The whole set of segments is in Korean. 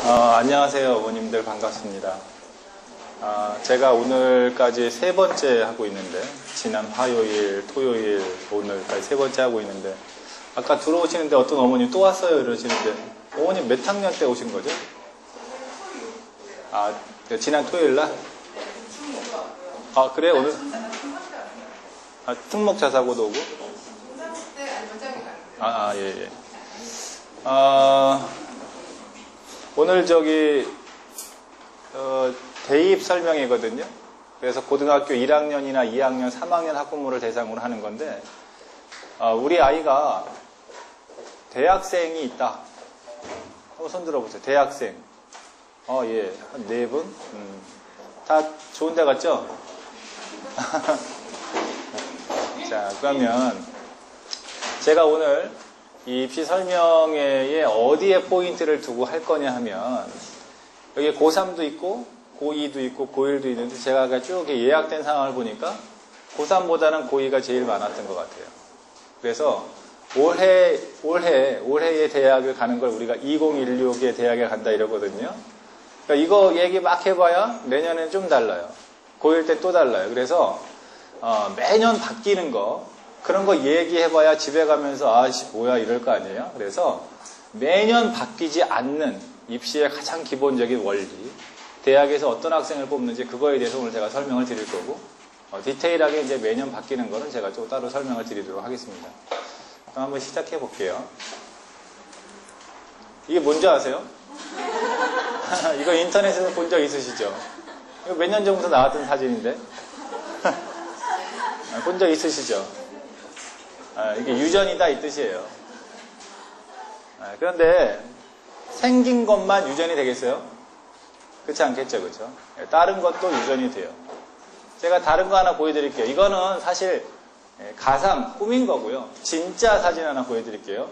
안녕하세요. 어머님들 반갑습니다. 제가 오늘까지 세 번째 하고 있는데, 지난 화요일, 토요일, 오늘까지 세 번째 하고 있는데, 아까 들어오시는데 어떤 어머님 또 왔어요 이러시는데, 어머님 몇 학년 때 오신 거죠? 지난 토요일 날? 그래? 오늘? 특목 자사고도 오고? 예. 오늘 대입 설명이거든요. 그래서 고등학교 1학년이나 2학년, 3학년 학부모를 대상으로 하는 건데, 우리 아이가 대학생이 있다. 한번 손 들어보세요. 대학생. 예. 한 네 분? 다 좋은 데 갔죠? 자, 그러면 제가 오늘 이 입시 설명회에 어디에 포인트를 두고 할 거냐 하면, 여기 고3도 있고 고2도 있고 고1도 있는데, 제가 쭉 예약된 상황을 보니까 고3보다는 고2가 제일 많았던 것 같아요. 그래서 올해의 대학을 가는 걸 우리가 2016의 대학에 간다 이러거든요. 그러니까 이거 얘기 막 해봐야 내년엔 좀 달라요. 고1 때 또 달라요. 그래서 매년 바뀌는 거, 그런 거 얘기해봐야 집에 가면서 뭐야 이럴 거 아니에요. 그래서 매년 바뀌지 않는 입시의 가장 기본적인 원리, 대학에서 어떤 학생을 뽑는지 그거에 대해서 오늘 제가 설명을 드릴 거고, 디테일하게 이제 매년 바뀌는 거는 제가 또 따로 설명을 드리도록 하겠습니다. 그럼 한번 시작해 볼게요. 이게 뭔지 아세요? 이거 인터넷에서 본 적 있으시죠? 이거 몇 년 전부터 나왔던 사진인데. 본 적 있으시죠? 이게 유전이다 이 뜻이에요. 그런데 생긴 것만 유전이 되겠어요? 그렇지 않겠죠, 그렇죠? 다른 것도 유전이 돼요. 제가 다른 거 하나 보여드릴게요. 이거는 사실 가상 꾸민 거고요. 진짜 사진 하나 보여드릴게요.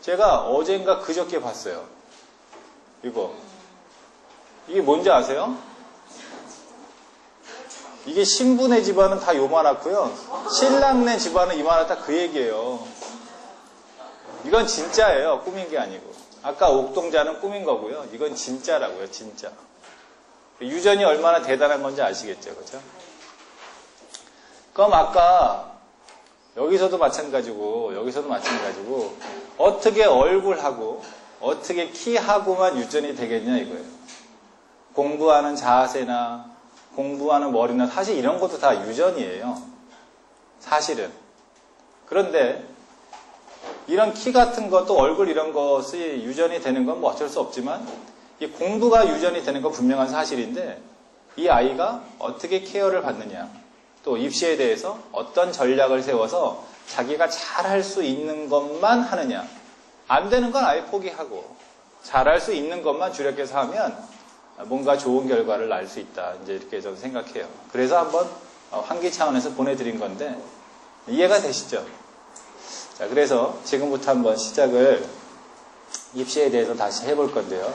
제가 어젠가 그저께 봤어요. 이게 뭔지 아세요? 이게 신부네 집안은 다 요만하고요, 신랑네 집안은 이만하다, 그 얘기예요. 이건 진짜예요. 꾸민 게 아니고. 아까 옥동자는 꾸민 거고요. 이건 진짜라고요. 진짜. 유전이 얼마나 대단한 건지 아시겠죠, 그렇죠? 그럼 아까 여기서도 마찬가지고 어떻게 얼굴하고 어떻게 키하고만 유전이 되겠냐 이거예요. 공부하는 자세나 공부하는 머리나 사실 이런 것도 다 유전이에요. 사실은. 그런데 이런 키 같은 것도 얼굴 이런 것이 유전이 되는 건 뭐 어쩔 수 없지만, 이 공부가 유전이 되는 건 분명한 사실인데, 이 아이가 어떻게 케어를 받느냐, 또 입시에 대해서 어떤 전략을 세워서 자기가 잘할 수 있는 것만 하느냐, 안 되는 건 아예 포기하고 잘할 수 있는 것만 주력해서 하면 뭔가 좋은 결과를 날 수 있다, 이제 이렇게 저는 생각해요. 그래서 한번 환기 차원에서 보내드린 건데 이해가 되시죠? 자, 그래서 지금부터 한번 시작을 입시에 대해서 다시 해볼 건데요.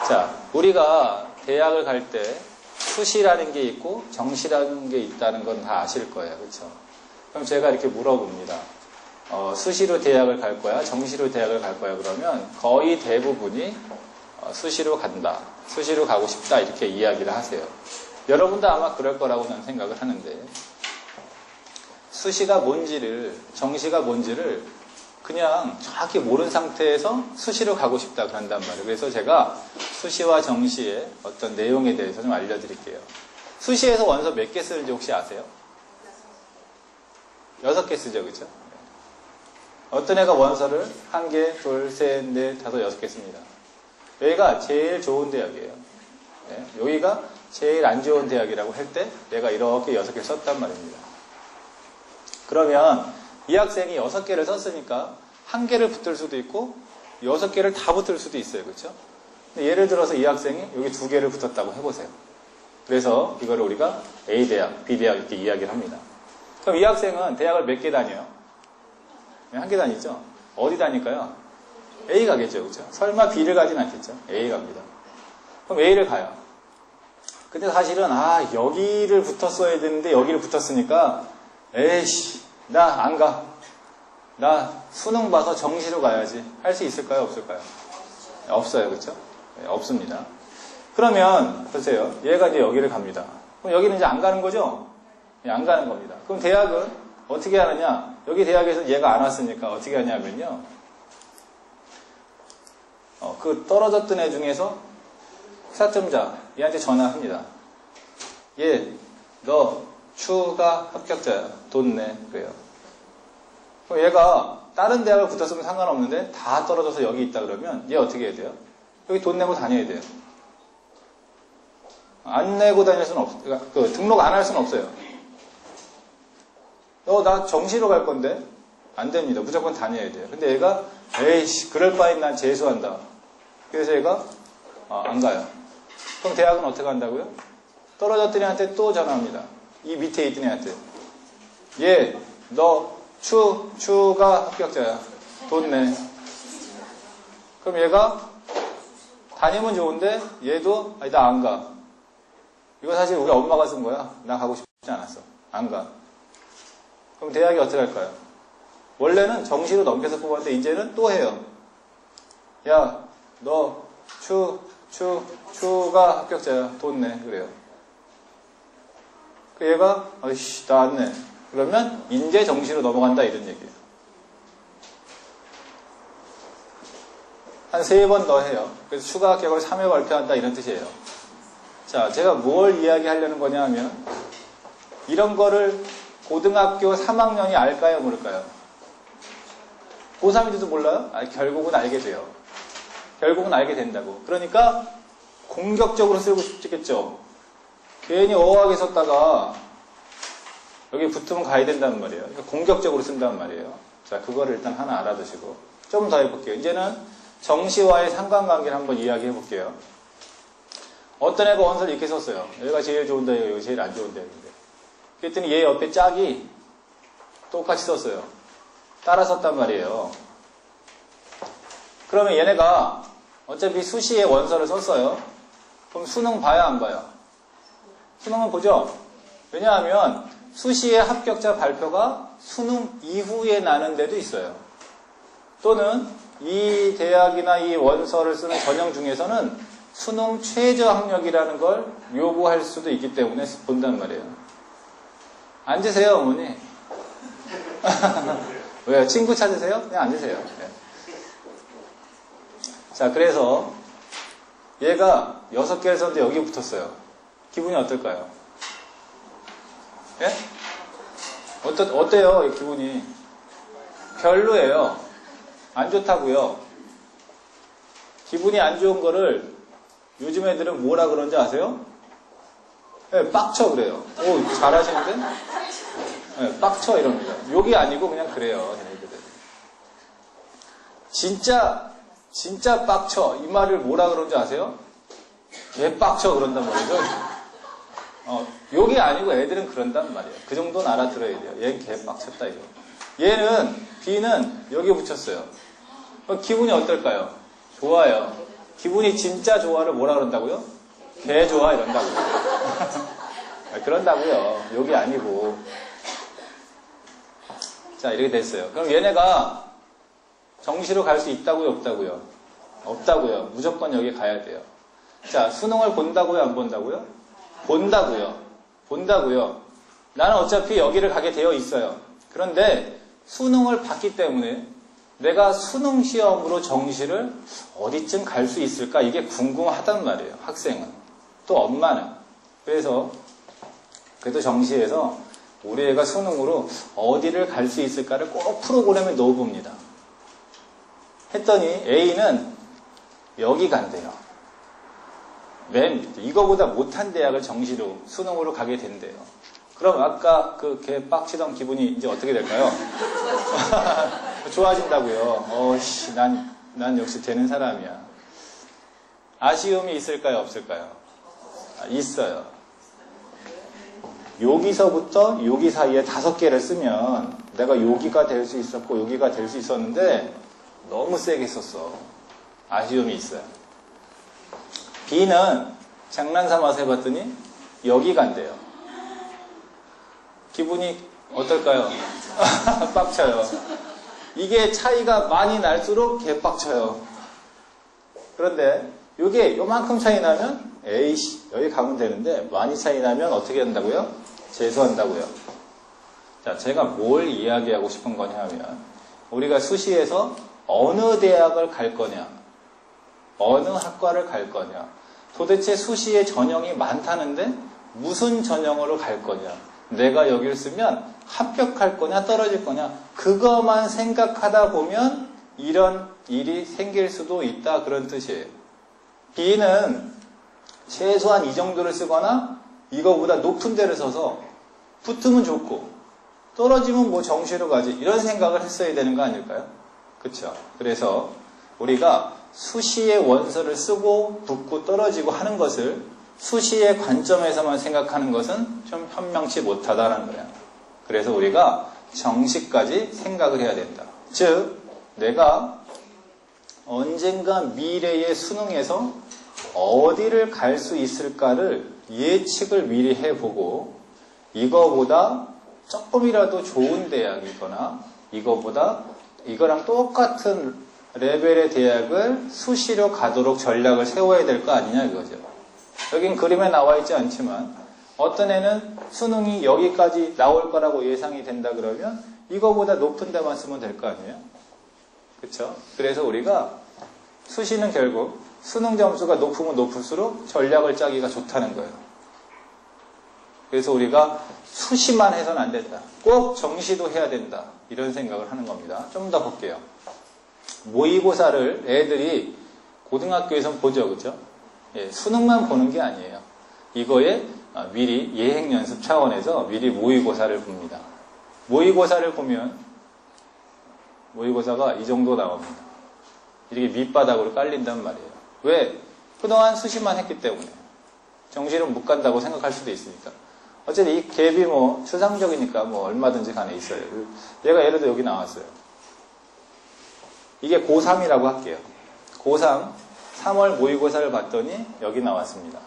자, 우리가 대학을 갈 때 수시라는 게 있고 정시라는 게 있다는 건 다 아실 거예요. 그렇죠? 그럼 제가 이렇게 물어봅니다. 수시로 대학을 갈 거야? 정시로 대학을 갈 거야? 그러면 거의 대부분이 수시로 간다, 수시로 가고 싶다, 이렇게 이야기를 하세요. 여러분도 아마 그럴 거라고 저는 생각을 하는데, 수시가 뭔지를, 정시가 뭔지를 그냥 정확히 모르는 상태에서 수시로 가고 싶다 그런단 말이에요. 그래서 제가 수시와 정시의 어떤 내용에 대해서 좀 알려드릴게요. 수시에서 원서 몇 개 쓰는지 혹시 아세요? 6개 쓰죠, 그렇죠? 어떤 애가 원서를 1개, 2, 3, 4, 5, 6개 씁니다. 여기가 제일 좋은 대학이에요. 여기가 제일 안 좋은 대학이라고 할 때 내가 이렇게 6개 썼단 말입니다. 그러면 이 학생이 6개를 썼으니까 1개를 붙을 수도 있고 6개를 다 붙을 수도 있어요. 그렇죠? 근데 예를 들어서 이 학생이 여기 2개를 붙었다고 해보세요. 그래서 이거를 우리가 A대학, B대학 이렇게 이야기를 합니다. 그럼 이 학생은 대학을 몇 개 다녀요? 1개 다니죠? 어디 다닐까요? A 가겠죠. 그렇죠? 설마 B를 가진 않겠죠? A 갑니다. 그럼 A를 가요. 근데 사실은 여기를 붙었어야 되는데 여기를 붙었으니까 에이씨, 나 안 가. 나 수능 봐서 정시로 가야지. 할 수 있을까요? 없을까요? 없어요. 그렇죠? 없습니다. 그러면 보세요. 얘가 이제 여기를 갑니다. 그럼 여기는 이제 안 가는 거죠? 안 가는 겁니다. 그럼 대학은 어떻게 하느냐? 여기 대학에서 얘가 안 왔으니까 어떻게 하냐면요. 그 떨어졌던 애 중에서 사점자 얘한테 전화합니다. 얘, 너 추가 합격자야. 돈 내. 그래요. 그럼 얘가 다른 대학을 붙었으면 상관없는데 다 떨어져서 여기 있다 그러면 얘 어떻게 해야 돼요? 여기 돈 내고 다녀야 돼요. 안 내고 다닐 수는 없어요. 그러니까 등록 안 할 수는 없어요. 나 정시로 갈 건데 안 됩니다. 무조건 다녀야 돼요. 근데 얘가 에이씨 그럴 바엔 난 재수한다. 그래서 얘가 안 가요. 그럼 대학은 어떻게 한다고요? 떨어졌던 애한테 또 전화합니다. 이 밑에 있던 애한테 얘 너 추가 합격자야. 돈 내. 그럼 얘가 다니면 좋은데 얘도 나 안 가. 이거 사실 우리 엄마가 쓴 거야. 나 가고 싶지 않았어. 안 가. 그럼 대학이 어떻게 할까요? 원래는 정시로 넘겨서 뽑았는데 이제는 또 해요. 야, 너 추가 합격자야. 돈 내. 그래요. 그 얘가 아이씨 나 안 내. 그러면 인제 정시로 넘어간다 이런 얘기예요. 한 3번 더 해요. 그래서 추가 합격을 3회 발표한다 이런 뜻이에요. 자, 제가 뭘 이야기하려는 거냐 하면 이런 거를 고등학교 3학년이 알까요? 모를까요? 고3인지도 몰라요? 결국은 알게 돼요. 결국은 알게 된다고. 그러니까 공격적으로 쓰고 싶겠죠. 괜히 어학에 섰다가 여기 붙으면 가야 된다는 말이에요. 그러니까 공격적으로 쓴다는 말이에요. 자, 그거를 일단 하나 알아두시고 좀 더 해볼게요. 이제는 정시와의 상관관계를 한번 이야기해 볼게요. 어떤 애가 원서를 이렇게 썼어요. 여기가 제일 좋은데 여기 제일 안 좋은데. 그랬더니 얘 옆에 짝이 똑같이 썼어요. 따라 썼단 말이에요. 그러면 얘네가 어차피 수시에 원서를 썼어요. 그럼 수능 봐야 안 봐요? 수능은 보죠. 왜냐하면 수시의 합격자 발표가 수능 이후에 나는 데도 있어요. 또는 이 대학이나 이 원서를 쓰는 전형 중에서는 수능 최저 학력이라는 걸 요구할 수도 있기 때문에 본단 말이에요. 앉으세요, 어머니. 왜요? 친구 찾으세요? 그냥 앉으세요. 네. 자, 그래서 얘가 6개를 썼는데 여기 붙었어요. 기분이 어떨까요? 예? 어때요, 기분이? 별로예요. 안 좋다고요. 기분이 안 좋은 거를 요즘 애들은 뭐라 그런지 아세요? 네, 빡쳐 그래요. 오, 잘하시는데? 네, 빡쳐 이럽니다. 욕이 아니고 그냥 그래요. 얘네들은. 진짜 빡쳐. 이 말을 뭐라 그런지 아세요? 개 빡쳐 그런단 말이죠. 욕이 아니고 애들은 그런단 말이에요. 그 정도는 알아들어야 돼요. 얘는 개 빡쳤다 이거. 얘는 B는 여기에 붙였어요. 기분이 어떨까요? 좋아요. 기분이 진짜 좋아를 뭐라 그런다고요? 개 좋아 이런다고요. 그런다고요. 욕이 아니고. 자, 이렇게 됐어요. 그럼 얘네가 정시로 갈 수 있다고요? 없다고요? 없다고요. 무조건 여기 가야 돼요. 자, 수능을 본다고요? 안 본다고요? 본다고요. 본다고요. 나는 어차피 여기를 가게 되어 있어요. 그런데 수능을 봤기 때문에 내가 수능 시험으로 정시를 어디쯤 갈 수 있을까? 이게 궁금하단 말이에요. 학생은. 또 엄마는. 그래서 그래도 정시에서 우리 애가 수능으로 어디를 갈 수 있을까를 꼭 프로그램에 넣어봅니다. 했더니 A는 여기 간대요. 맨 밑에. 이거보다 못한 대학을 정시로 수능으로 가게 된대요. 그럼 아까 그 개 빡치던 기분이 이제 어떻게 될까요? 좋아진다고요. 난 역시 되는 사람이야. 아쉬움이 있을까요? 없을까요? 있어요. 여기서부터 여기 사이에 5개를 쓰면 내가 여기가 될 수 있었고 여기가 될 수 있었는데 너무 세게 썼어. 아쉬움이 있어요. B는 장난삼아서 해봤더니 여기 간대요. 기분이 어떨까요? 빡쳐요. 이게 차이가 많이 날수록 개빡쳐요. 그런데 이게 요만큼 차이 나면 에이씨 여기 가면 되는데 많이 차이 나면 어떻게 한다고요? 재수한다고요. 자, 제가 뭘 이야기하고 싶은 거냐 하면 우리가 수시에서 어느 대학을 갈 거냐, 어느 학과를 갈 거냐, 도대체 수시에 전형이 많다는데 무슨 전형으로 갈 거냐, 내가 여기를 쓰면 합격할 거냐 떨어질 거냐, 그것만 생각하다 보면 이런 일이 생길 수도 있다, 그런 뜻이에요. B는 최소한 이 정도를 쓰거나 이거보다 높은 데를 써서 붙으면 좋고 떨어지면 뭐 정시로 가지, 이런 생각을 했어야 되는 거 아닐까요? 그쵸? 그래서 우리가 수시의 원서를 쓰고 붙고 떨어지고 하는 것을 수시의 관점에서만 생각하는 것은 좀 현명치 못하다는 거야. 그래서 우리가 정시까지 생각을 해야 된다. 즉 내가 언젠가 미래의 수능에서 어디를 갈 수 있을까를 예측을 미리 해보고 이거보다 조금이라도 좋은 대학이거나 이거랑 똑같은 레벨의 대학을 수시로 가도록 전략을 세워야 될 거 아니냐 이거죠. 여긴 그림에 나와 있지 않지만 어떤 애는 수능이 여기까지 나올 거라고 예상이 된다 그러면 이거보다 높은 데만 쓰면 될 거 아니에요? 그렇죠? 그래서 우리가 수시는 결국 수능 점수가 높으면 높을수록 전략을 짜기가 좋다는 거예요. 그래서 우리가 수시만 해서는 안 된다. 꼭 정시도 해야 된다. 이런 생각을 하는 겁니다. 좀 더 볼게요. 모의고사를 애들이 고등학교에선 보죠. 그죠? 예, 수능만 보는 게 아니에요. 이거에 미리 예행 연습 차원에서 미리 모의고사를 봅니다. 모의고사를 보면 모의고사가 이 정도 나옵니다. 이렇게 밑바닥으로 깔린단 말이에요. 왜? 그동안 수시만 했기 때문에. 정시는 못 간다고 생각할 수도 있으니까. 어쨌든 이 갭이 뭐 추상적이니까 뭐 얼마든지 간에 있어요. 얘가 예를 들어 여기 나왔어요. 이게 고3이라고 할게요. 고3 3월 모의고사를 봤더니 여기 나왔습니다.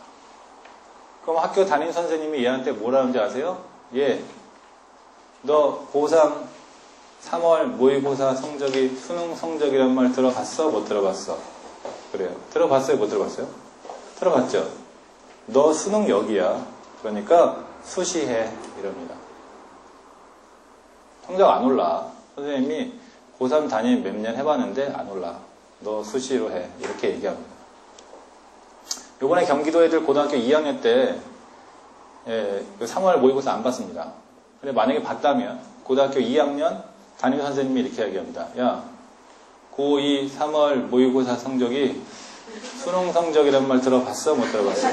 그럼 학교 담임 선생님이 얘한테 뭐라는지 아세요? 얘, 너 고3 3월 모의고사 성적이 수능 성적이란 말 들어봤어? 못 들어봤어? 그래요. 들어봤어요? 못 들어봤어요? 들어봤죠? 너 수능 여기야. 그러니까 수시해. 이럽니다. 성적 안 올라. 선생님이 고3 담임 몇 년 해봤는데 안 올라. 너 수시로 해. 이렇게 얘기합니다. 요번에 경기도 애들 고등학교 2학년 때 3월 모의고사 안 봤습니다. 근데 만약에 봤다면 고등학교 2학년 담임 선생님이 이렇게 얘기합니다. 야, 고2 3월 모의고사 성적이 수능 성적이란 말 들어봤어? 못 들어봤어?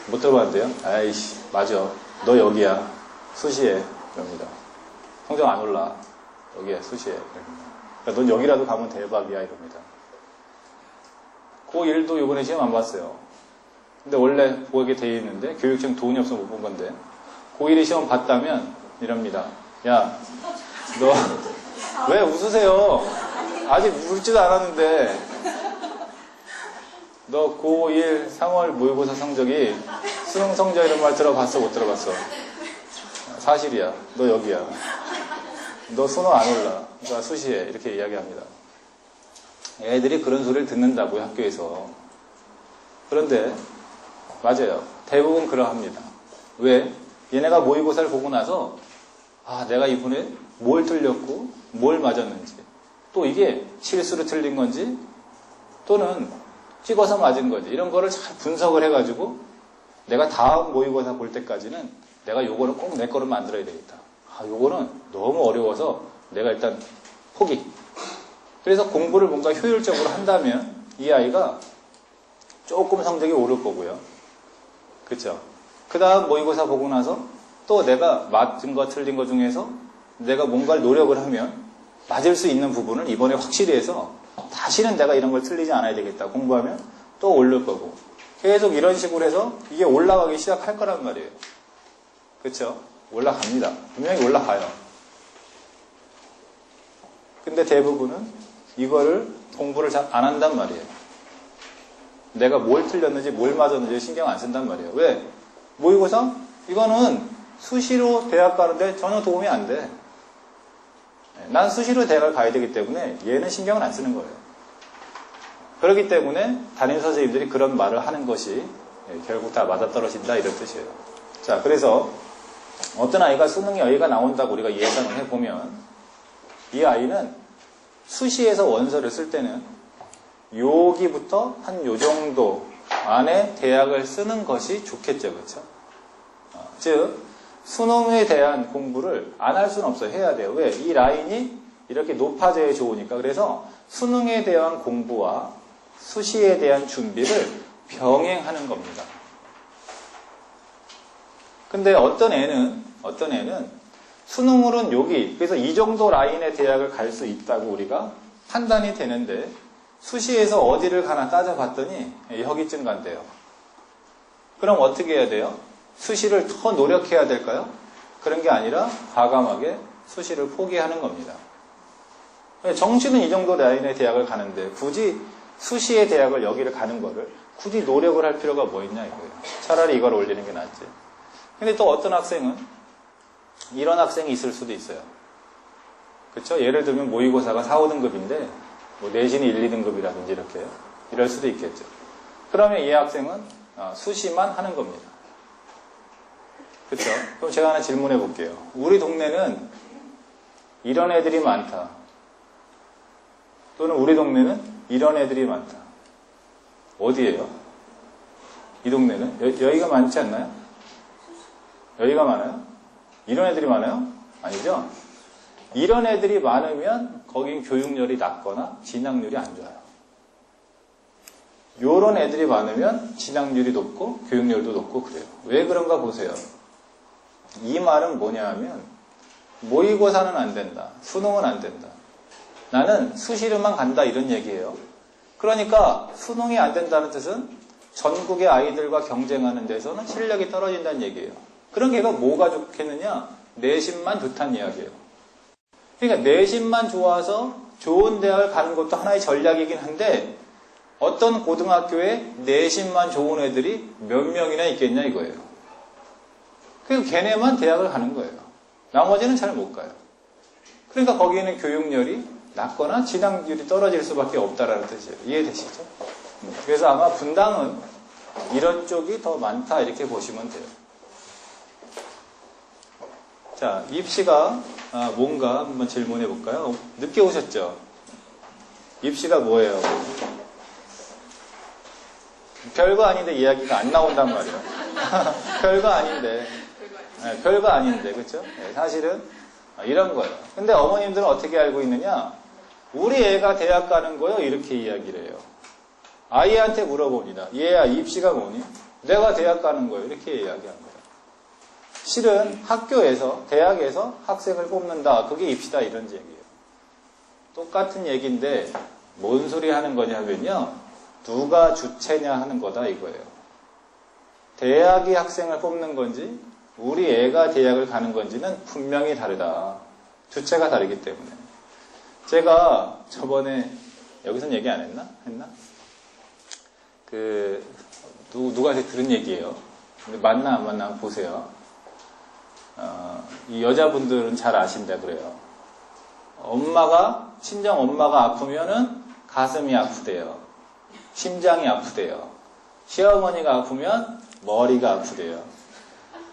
못 들어봤는데요? 아이씨, 맞아. 너 여기야. 수시해. 이럽니다. 성적 안 올라. 여기야, 수시해. 그러니까 넌 여기라도 가면 대박이야. 이럽니다. 고1도 이번에 시험 안 봤어요. 근데 원래 보게 돼 있는데 교육청 돈이 없어서 못 본 건데 고1이 시험 봤다면 이럽니다. 야, 너 왜 웃으세요? 아직 울지도 않았는데 너 고1 3월 모의고사 성적이 수능 성적 이런 말 들어봤어? 못 들어봤어? 사실이야. 너 여기야. 너 수능 안 올라. 그러니까 수시해. 이렇게 이야기합니다. 애들이 그런 소리를 듣는다고요, 학교에서. 그런데 맞아요. 대부분 그러합니다. 왜? 얘네가 모의고사를 보고 나서 내가 이번에 뭘 틀렸고 뭘 맞았는지 또 이게 실수로 틀린 건지 또는 찍어서 맞은 건지 이런 거를 잘 분석을 해가지고 내가 다음 모의고사 볼 때까지는 내가 요거는 꼭 내 거로 만들어야 되겠다. 요거는 너무 어려워서 내가 일단 포기. 그래서 공부를 뭔가 효율적으로 한다면 이 아이가 조금 성적이 오를 거고요. 그렇죠? 그 다음 모의고사 보고 나서 또 내가 맞은 거 틀린 거 중에서 내가 뭔가를 노력을 하면 맞을 수 있는 부분을 이번에 확실히 해서 다시는 내가 이런 걸 틀리지 않아야 되겠다. 공부하면 또 오를 거고 계속 이런 식으로 해서 이게 올라가기 시작할 거란 말이에요. 그렇죠? 올라갑니다. 분명히 올라가요. 근데 대부분은 이거를 공부를 잘 안 한단 말이에요. 내가 뭘 틀렸는지 뭘 맞았는지 신경 안 쓴단 말이에요. 왜? 모의고사? 이거는 수시로 대학 가는데 전혀 도움이 안 돼. 난 수시로 대학을 가야 되기 때문에 얘는 신경을 안 쓰는 거예요. 그렇기 때문에 담임 선생님들이 그런 말을 하는 것이 결국 다 맞아떨어진다 이런 뜻이에요. 자, 그래서 어떤 아이가 수능에 여기가 나온다고 우리가 예상을 해보면 이 아이는 수시에서 원서를 쓸 때는 여기부터 한 요 정도 안에 대학을 쓰는 것이 좋겠죠. 그렇죠? 즉 수능에 대한 공부를 안 할 수는 없어요. 해야 돼요. 왜? 이 라인이 이렇게 높아져야 좋으니까. 그래서 수능에 대한 공부와 수시에 대한 준비를 병행하는 겁니다. 근데 어떤 애는 수능으로는 여기, 그래서 이 정도 라인의 대학을 갈 수 있다고 우리가 판단이 되는데 수시에서 어디를 가나 따져봤더니 여기쯤 간대요. 그럼 어떻게 해야 돼요? 수시를 더 노력해야 될까요? 그런 게 아니라 과감하게 수시를 포기하는 겁니다. 정시는 이 정도 라인의 대학을 가는데 굳이 수시의 대학을 여기를 가는 거를 굳이 노력을 할 필요가 뭐 있냐 이거예요. 차라리 이걸 올리는 게 낫지. 근데 또 어떤 학생은 이런 학생이 있을 수도 있어요. 그렇죠? 예를 들면 모의고사가 4, 5등급인데 뭐 내신이 1, 2등급이라든지 이렇게 이럴 수도 있겠죠. 그러면 이 학생은 수시만 하는 겁니다. 그렇죠? 그럼 제가 하나 질문해 볼게요. 우리 동네는 이런 애들이 많다. 또는 우리 동네는 이런 애들이 많다. 어디예요? 이 동네는? 여기가 많지 않나요? 여기가 많아요? 이런 애들이 많아요? 아니죠? 이런 애들이 많으면 거긴 교육열이 낮거나 진학률이 안 좋아요. 요런 애들이 많으면 진학률이 높고 교육열도 높고 그래요. 왜 그런가 보세요. 이 말은 뭐냐 하면 모의고사는 안 된다. 수능은 안 된다. 나는 수시로만 간다 이런 얘기예요. 그러니까 수능이 안 된다는 뜻은 전국의 아이들과 경쟁하는 데서는 실력이 떨어진다는 얘기예요. 그런 걔가 뭐가 좋겠느냐? 내신만 좋다는 이야기예요. 그러니까 내신만 좋아서 좋은 대학을 가는 것도 하나의 전략이긴 한데 어떤 고등학교에 내신만 좋은 애들이 몇 명이나 있겠냐 이거예요. 그래서 걔네만 대학을 가는 거예요. 나머지는 잘 못 가요. 그러니까 거기에는 교육열이 낮거나 진학률이 떨어질 수밖에 없다라는 뜻이에요. 이해되시죠? 그래서 아마 분당은 이런 쪽이 더 많다 이렇게 보시면 돼요. 자, 입시가 뭔가 한번 질문해 볼까요? 늦게 오셨죠? 입시가 뭐예요? 별거 아닌데 이야기가 안 나온단 말이에요. 별거 아닌데. 네, 별거 아닌데, 그렇죠? 네, 사실은 이런 거예요. 근데 어머님들은 어떻게 알고 있느냐? 우리 애가 대학 가는 거요? 이렇게 이야기를 해요. 아이한테 물어봅니다. 얘야, 입시가 뭐니? 내가 대학 가는 거요. 이렇게 이야기한 거예요. 실은 학교에서, 대학에서 학생을 뽑는다. 그게 입시다. 이런 얘기예요. 똑같은 얘기인데 뭔 소리 하는 거냐면요. 누가 주체냐 하는 거다 이거예요. 대학이 학생을 뽑는 건지 우리 애가 대학을 가는 건지는 분명히 다르다. 주체가 다르기 때문에. 제가 저번에 여기선 얘기 안 했나? 했나? 누가 들은 얘기예요. 근데 맞나 안 맞나 보세요. 이 여자분들은 잘 아신다 그래요. 친정 엄마가 아프면은 가슴이 아프대요. 심장이 아프대요. 시어머니가 아프면 머리가 아프대요.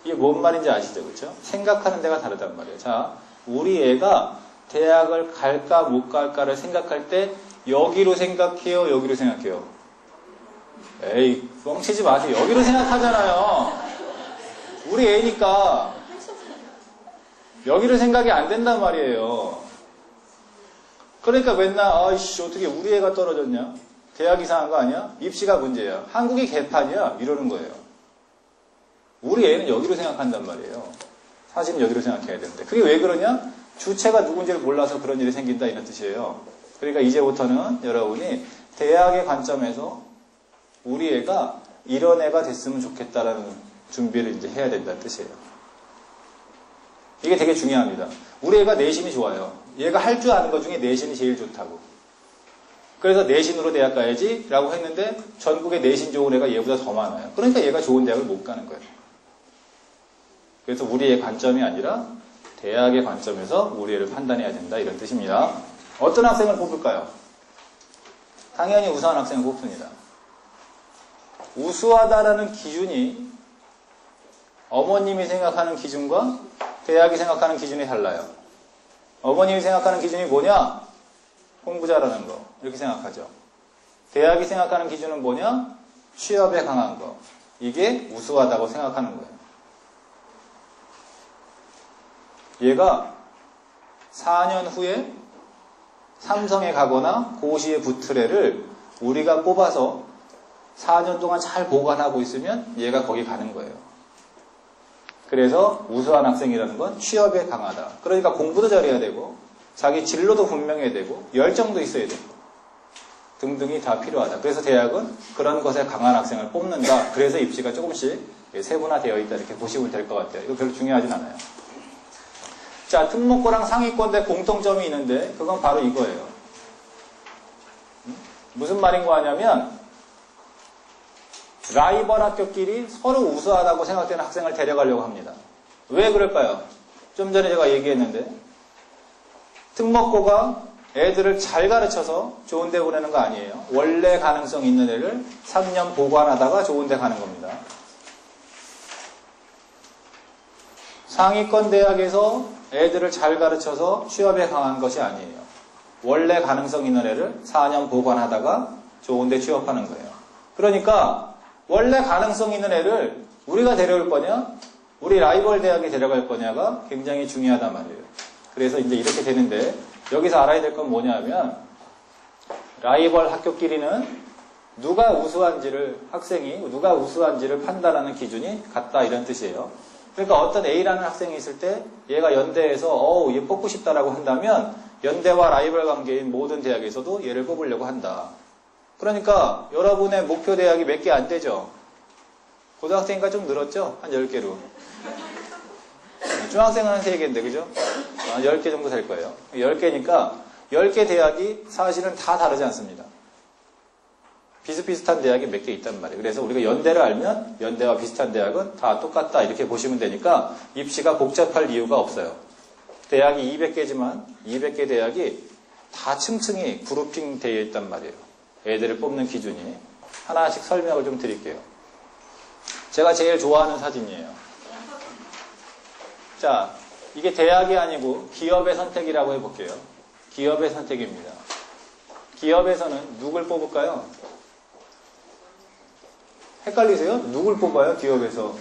이게 뭔 말인지 아시죠? 그렇죠? 생각하는 데가 다르단 말이에요. 자, 우리 애가 대학을 갈까 못 갈까를 생각할 때 여기로 생각해요? 여기로 생각해요? 에이, 뻥치지 마세요. 여기로 생각하잖아요. 우리 애니까 여기로 생각이 안 된단 말이에요. 그러니까 맨날 아이씨 어떻게 우리 애가 떨어졌냐? 대학 이상한 거 아니야? 입시가 문제야. 한국이 개판이야. 이러는 거예요. 우리 애는 여기로 생각한단 말이에요. 사실은 여기로 생각해야 되는데. 그게 왜 그러냐? 주체가 누군지를 몰라서 그런 일이 생긴다 이런 뜻이에요. 그러니까 이제부터는 여러분이 대학의 관점에서 우리 애가 이런 애가 됐으면 좋겠다라는 준비를 이제 해야 된다는 뜻이에요. 이게 되게 중요합니다. 우리 애가 내신이 좋아요. 얘가 할 줄 아는 것 중에 내신이 제일 좋다고. 그래서 내신으로 대학 가야지 라고 했는데 전국에 내신 좋은 애가 얘보다 더 많아요. 그러니까 얘가 좋은 대학을 못 가는 거예요. 그래서 우리의 관점이 아니라 대학의 관점에서 우리 애를 판단해야 된다 이런 뜻입니다. 어떤 학생을 뽑을까요? 당연히 우수한 학생을 뽑습니다. 우수하다라는 기준이 어머님이 생각하는 기준과 대학이 생각하는 기준이 달라요. 어머님이 생각하는 기준이 뭐냐? 공부 잘하는 거. 이렇게 생각하죠. 대학이 생각하는 기준은 뭐냐? 취업에 강한 거. 이게 우수하다고 생각하는 거예요. 얘가 4년 후에 삼성에 가거나 고시에 붙을 애를 우리가 뽑아서 4년 동안 잘 보관하고 있으면 얘가 거기 가는 거예요. 그래서 우수한 학생이라는 건 취업에 강하다. 그러니까 공부도 잘해야 되고 자기 진로도 분명해야 되고 열정도 있어야 되고 등등이 다 필요하다. 그래서 대학은 그런 것에 강한 학생을 뽑는다. 그래서 입시가 조금씩 세분화되어 있다. 이렇게 보시면 될 것 같아요. 이거 별로 중요하진 않아요. 자, 특목고랑 상위권대 공통점이 있는데 그건 바로 이거예요. 무슨 말인 거 하냐면 라이벌 학교끼리 서로 우수하다고 생각되는 학생을 데려가려고 합니다. 왜 그럴까요? 좀 전에 제가 얘기했는데 특목고가 애들을 잘 가르쳐서 좋은 데 보내는 거 아니에요. 원래 가능성 있는 애를 3년 보관하다가 좋은 데 가는 겁니다. 상위권 대학에서 애들을 잘 가르쳐서 취업에 강한 것이 아니에요. 원래 가능성 있는 애를 4년 보관하다가 좋은 데 취업하는 거예요. 그러니까 원래 가능성 있는 애를 우리가 데려올 거냐, 우리 라이벌 대학에 데려갈 거냐가 굉장히 중요하단 말이에요. 그래서 이제 이렇게 되는데 여기서 알아야 될 건 뭐냐면 라이벌 학교끼리는 누가 우수한지를 학생이 누가 우수한지를 판단하는 기준이 같다 이런 뜻이에요. 그러니까 어떤 A라는 학생이 있을 때 얘가 연대에서 얘 뽑고 싶다라고 한다면 연대와 라이벌 관계인 모든 대학에서도 얘를 뽑으려고 한다. 그러니까 여러분의 목표 대학이 몇 개 안 되죠. 고등학생이니까 좀 늘었죠? 한 10개로. 중학생은 한 3개인데 그죠? 한 10개 정도 될 거예요. 10개니까 10개 대학이 사실은 다 다르지 않습니다. 비슷비슷한 대학이 몇 개 있단 말이에요. 그래서 우리가 연대를 알면 연대와 비슷한 대학은 다 똑같다 이렇게 보시면 되니까 입시가 복잡할 이유가 없어요. 대학이 200개지만 200개 대학이 다 층층이 그룹핑 되어 있단 말이에요. 애들을 뽑는 기준이. 하나씩 설명을 좀 드릴게요. 제가 제일 좋아하는 사진이에요. 자, 이게 대학이 아니고 기업의 선택이라고 해볼게요. 기업의 선택입니다. 기업에서는 누굴 뽑을까요? 헷갈리세요? 누굴 뽑아요? 기업에서.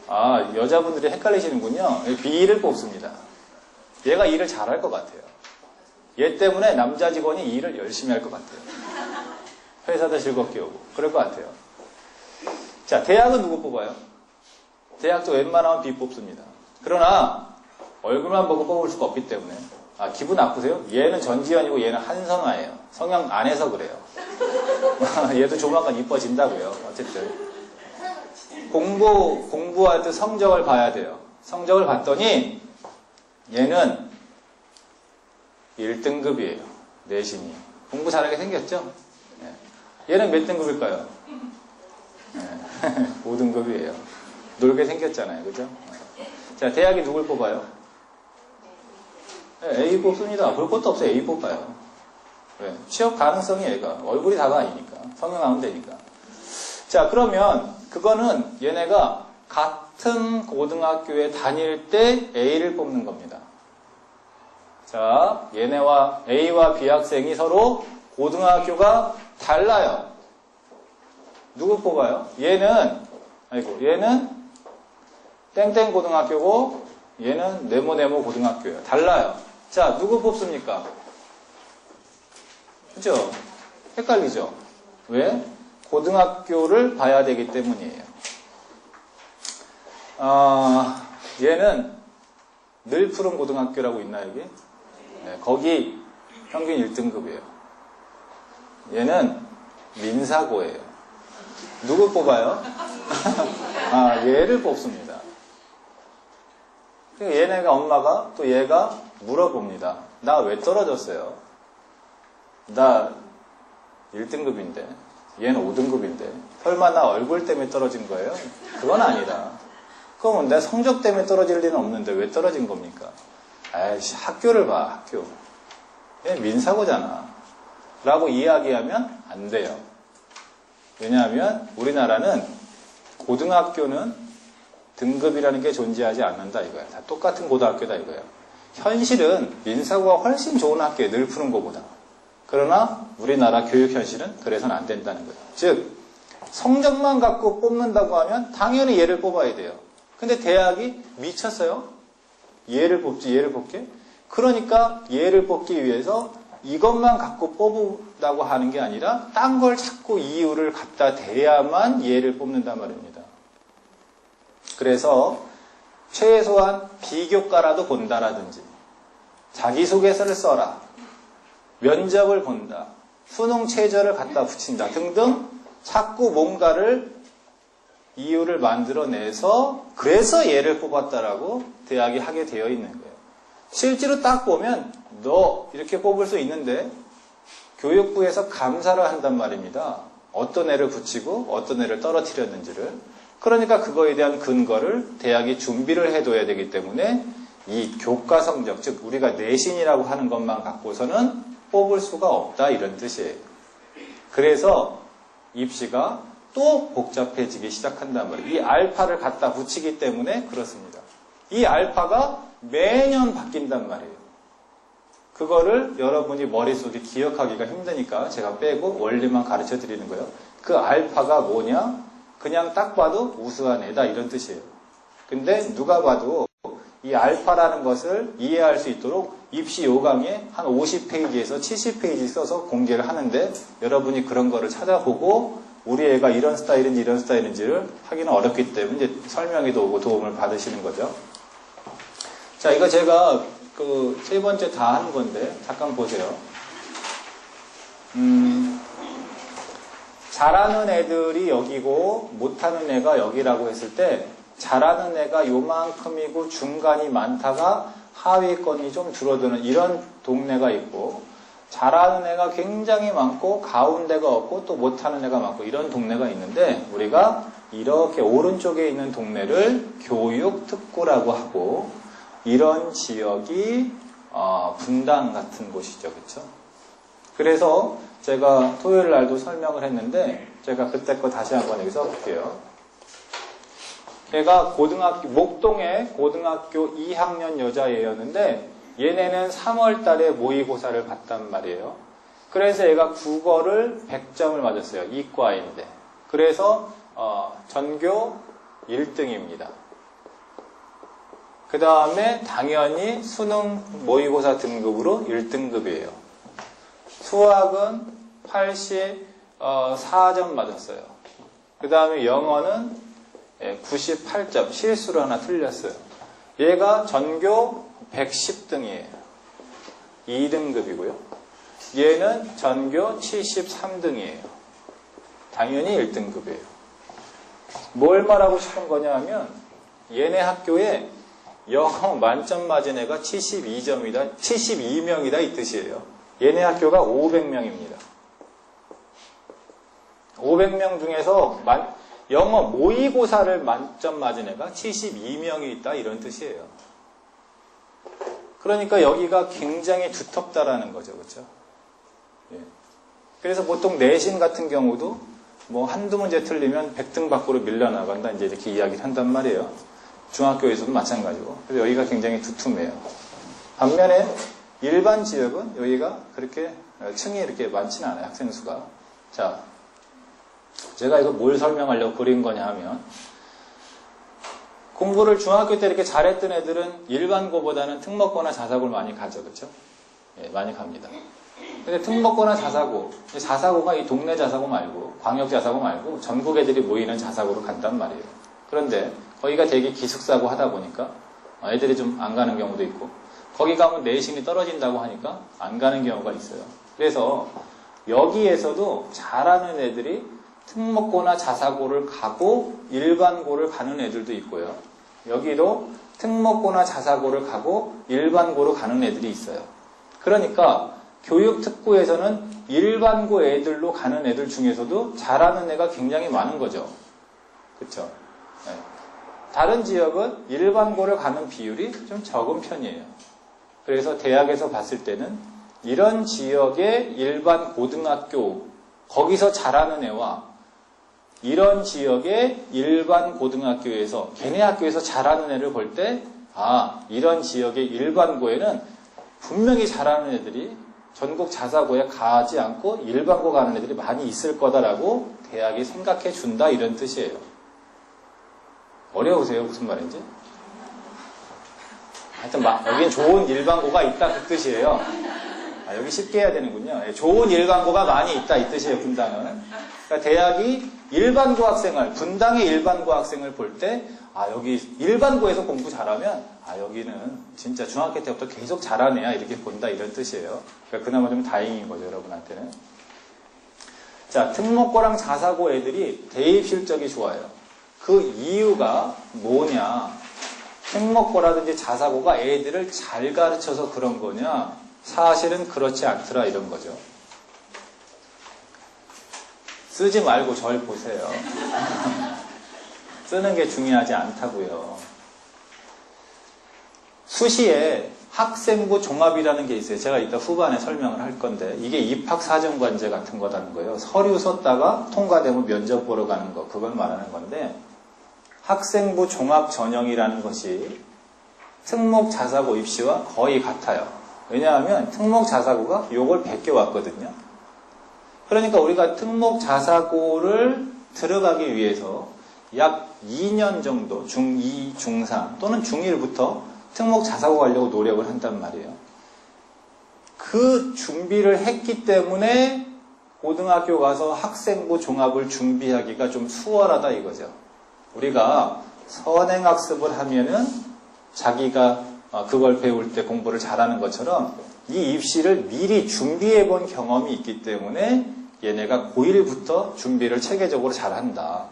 아, 여자분들이 헷갈리시는군요. B를 뽑습니다. 얘가 일을 잘할 것 같아요. 얘 때문에 남자 직원이 일을 열심히 할 것 같아요. 회사도 즐겁게 오고. 그럴 것 같아요. 자, 대학은 누구 뽑아요? 대학도 웬만하면 B 뽑습니다. 그러나 얼굴만 보고 뽑을 수가 없기 때문에 아, 기분 나쁘세요? 얘는 전지현이고 얘는 한선화예요. 성형 안 해서 그래요. 얘도 조만간 이뻐진다고요. 어쨌든 공부할 때 성적을 봐야 돼요. 성적을 봤더니 얘는 1등급이에요. 내신이. 공부 잘하게 생겼죠? 네. 얘는 몇 등급일까요? 네. 5등급이에요. 놀게 생겼잖아요. 그죠? 자, 대학이 누굴 뽑아요? 네, A 뽑습니다. 볼 것도 없어요. A 뽑아요. 왜? 취업 가능성이 얘가. 얼굴이 다가 아니니까. 성형하면 되니까. 자, 그러면 그거는 얘네가 같은 고등학교에 다닐 때 A를 뽑는 겁니다. 자, 얘네와 A와 B 학생이 서로 고등학교가 달라요. 누구 뽑아요? 얘는 땡땡 고등학교고 얘는 네모네모 고등학교예요. 달라요. 자, 누구 뽑습니까? 그죠? 헷갈리죠? 왜? 고등학교를 봐야 되기 때문이에요. 얘는 늘푸른 고등학교라고 있나 여기? 네, 거기 평균 1등급이에요. 얘는 민사고예요. 누구 뽑아요? 아, 얘를 뽑습니다. 얘네가 엄마가 또 얘가 물어봅니다. 나 왜 떨어졌어요? 나 1등급인데 얘는 5등급인데 설마 나 얼굴 때문에 떨어진 거예요? 그건 아니다. 그러면 내 성적 때문에 떨어질 리는 없는데 왜 떨어진 겁니까? 아이씨, 학교를 봐, 학교. 얘 민사고잖아. 라고 이야기하면 안 돼요. 왜냐하면 우리나라는 고등학교는 등급이라는 게 존재하지 않는다 이거야. 다 똑같은 고등학교다 이거야. 현실은 민사고가 훨씬 좋은 학교에 늘 푸는 것보다. 그러나 우리나라 교육 현실은 그래서는 안 된다는 거예요. 즉 성적만 갖고 뽑는다고 하면 당연히 얘를 뽑아야 돼요. 근데 대학이 미쳤어요. 얘를 뽑지 얘를 뽑게. 그러니까 얘를 뽑기 위해서 이것만 갖고 뽑는다고 하는 게 아니라 딴 걸 자꾸 이유를 갖다 대야만 얘를 뽑는단 말입니다. 그래서 최소한 비교과라도 본다라든지 자기소개서를 써라, 면접을 본다, 수능 최저를 갖다 붙인다 등등 자꾸 뭔가를 이유를 만들어내서 그래서 얘를 뽑았다라고 대학이 하게 되어 있는 거예요. 실제로 딱 보면 너 이렇게 뽑을 수 있는데 교육부에서 감사를 한단 말입니다. 어떤 애를 붙이고 어떤 애를 떨어뜨렸는지를. 그러니까 그거에 대한 근거를 대학이 준비를 해둬야 되기 때문에 이 교과 성적, 즉 우리가 내신이라고 하는 것만 갖고서는 뽑을 수가 없다 이런 뜻이에요. 그래서 입시가 또 복잡해지기 시작한단 말이에요. 이 알파를 갖다 붙이기 때문에 그렇습니다. 이 알파가 매년 바뀐단 말이에요. 그거를 여러분이 머릿속에 기억하기가 힘드니까 제가 빼고 원리만 가르쳐 드리는 거예요. 그 알파가 뭐냐? 그냥 딱 봐도 우수한 애다 이런 뜻이에요. 근데 누가 봐도 이 알파라는 것을 이해할 수 있도록 입시 요강에 한 50페이지에서 70페이지 써서 공개를 하는데 여러분이 그런 거를 찾아보고 우리 애가 이런 스타일인지 이런 스타일인지를 하기는 어렵기 때문에 이제 설명에도 오고 도움을 받으시는 거죠. 자, 이거 제가 그 세 번째 다 하는 건데 잠깐 보세요. 잘하는 애들이 여기고 못하는 애가 여기라고 했을 때 잘하는 애가 요만큼이고 중간이 많다가 하위권이 좀 줄어드는 이런 동네가 있고 잘하는 애가 굉장히 많고 가운데가 없고 또 못하는 애가 많고 이런 동네가 있는데 우리가 이렇게 오른쪽에 있는 동네를 교육특구라고 하고 이런 지역이 분당 같은 곳이죠. 그렇죠? 그래서 제가 토요일 날도 설명을 했는데 제가 그때 거 다시 한번 여기서 볼게요. 걔가 목동의 고등학교 2학년 여자애였는데 얘네는 3월 달에 모의고사를 봤단 말이에요. 그래서 얘가 국어를 100점을 맞았어요. 이과인데. 그래서 전교 1등입니다. 그 다음에 당연히 수능 모의고사 등급으로 1등급이에요. 수학은 84점 맞았어요. 그 다음에 영어는 98점, 실수로 하나 틀렸어요. 얘가 전교 110등이에요. 2등급이고요. 얘는 전교 73등이에요. 당연히 1등급이에요. 뭘 말하고 싶은 거냐 하면 얘네 학교에 영어 만점 맞은 애가 72점이다, 72명이다 이 뜻이에요. 얘네 학교가 500명입니다. 500명 중에서 영어 모의고사를 만점 맞은 애가 72명이 있다 이런 뜻이에요. 그러니까 여기가 굉장히 두텁다라는 거죠. 그렇죠? 예. 그래서 보통 내신 같은 경우도 뭐 한두 문제 틀리면 100등 밖으로 밀려나간다 이제 이렇게 이야기를 한단 말이에요. 중학교에서도 마찬가지고. 그래서 여기가 굉장히 두툼해요. 반면에 일반 지역은 여기가 그렇게 층이 이렇게 많지는 않아요. 학생 수가. 자, 제가 이거 뭘 설명하려고 그린 거냐 하면 공부를 중학교 때 이렇게 잘했던 애들은 일반고보다는 특목고나 자사고를 많이 가죠. 그렇죠? 예, 많이 갑니다. 근데 특목고나 자사고, 자사고가 이 동네 자사고 말고 광역 자사고 말고 전국 애들이 모이는 자사고로 간단 말이에요. 그런데 거기가 되게 기숙사고 하다 보니까 애들이 좀 안 가는 경우도 있고 거기 가면 내신이 떨어진다고 하니까 안 가는 경우가 있어요. 그래서 여기에서도 잘하는 애들이 특목고나 자사고를 가고 일반고를 가는 애들도 있고요. 여기도 특목고나 자사고를 가고 일반고로 가는 애들이 있어요. 그러니까 교육특구에서는 일반고 애들로 가는 애들 중에서도 잘하는 애가 굉장히 많은 거죠. 그렇죠? 네. 다른 지역은 일반고를 가는 비율이 좀 적은 편이에요. 그래서 대학에서 봤을 때는 이런 지역의 일반 고등학교, 거기서 자라는 애와 이런 지역의 일반 고등학교에서, 걔네 학교에서 자라는 애를 볼 때, 이런 지역의 일반고에는 분명히 자라는 애들이 전국 자사고에 가지 않고 일반고 가는 애들이 많이 있을 거다라고 대학이 생각해 준다, 이런 뜻이에요. 어려우세요? 무슨 말인지? 하여튼 여긴 좋은 일반고가 있다, 그 뜻이에요. 여기 쉽게 해야 되는군요. 좋은 일반고가 많이 있다, 이 뜻이에요, 분당은. 그러니까 대학이 일반고 학생을, 분당의 일반고 학생을 볼 때, 여기 일반고에서 공부 잘하면, 여기는 진짜 중학교 때부터 계속 잘하는 애야, 이렇게 본다, 이런 뜻이에요. 그러니까 그나마 좀 다행인 거죠, 여러분한테는. 자, 특목고랑 자사고 애들이 대입 실적이 좋아요. 그 이유가 뭐냐? 특목고라든지 자사고가 애들을 잘 가르쳐서 그런 거냐? 사실은 그렇지 않더라, 이런 거죠. 쓰지 말고 절 보세요. 쓰는 게 중요하지 않다고요. 수시에 학생부 종합이라는 게 있어요. 제가 이따 후반에 설명을 할 건데, 이게 입학사정관제 같은 거라는 거예요. 서류 썼다가 통과되면 면접 보러 가는 거, 그걸 말하는 건데, 학생부 종합 전형이라는 것이 특목 자사고 입시와 거의 같아요. 왜냐하면 특목 자사고가 요걸 베껴왔거든요. 그러니까 우리가 특목 자사고를 들어가기 위해서 약 2년 정도, 중2, 중3 또는 중1부터 특목 자사고 가려고 노력을 한단 말이에요. 그 준비를 했기 때문에 고등학교 가서 학생부 종합을 준비하기가 좀 수월하다, 이거죠. 우리가 선행학습을 하면은 자기가 그걸 배울 때 공부를 잘하는 것처럼 이 입시를 미리 준비해 본 경험이 있기 때문에 얘네가 고1부터 준비를 체계적으로 잘한다.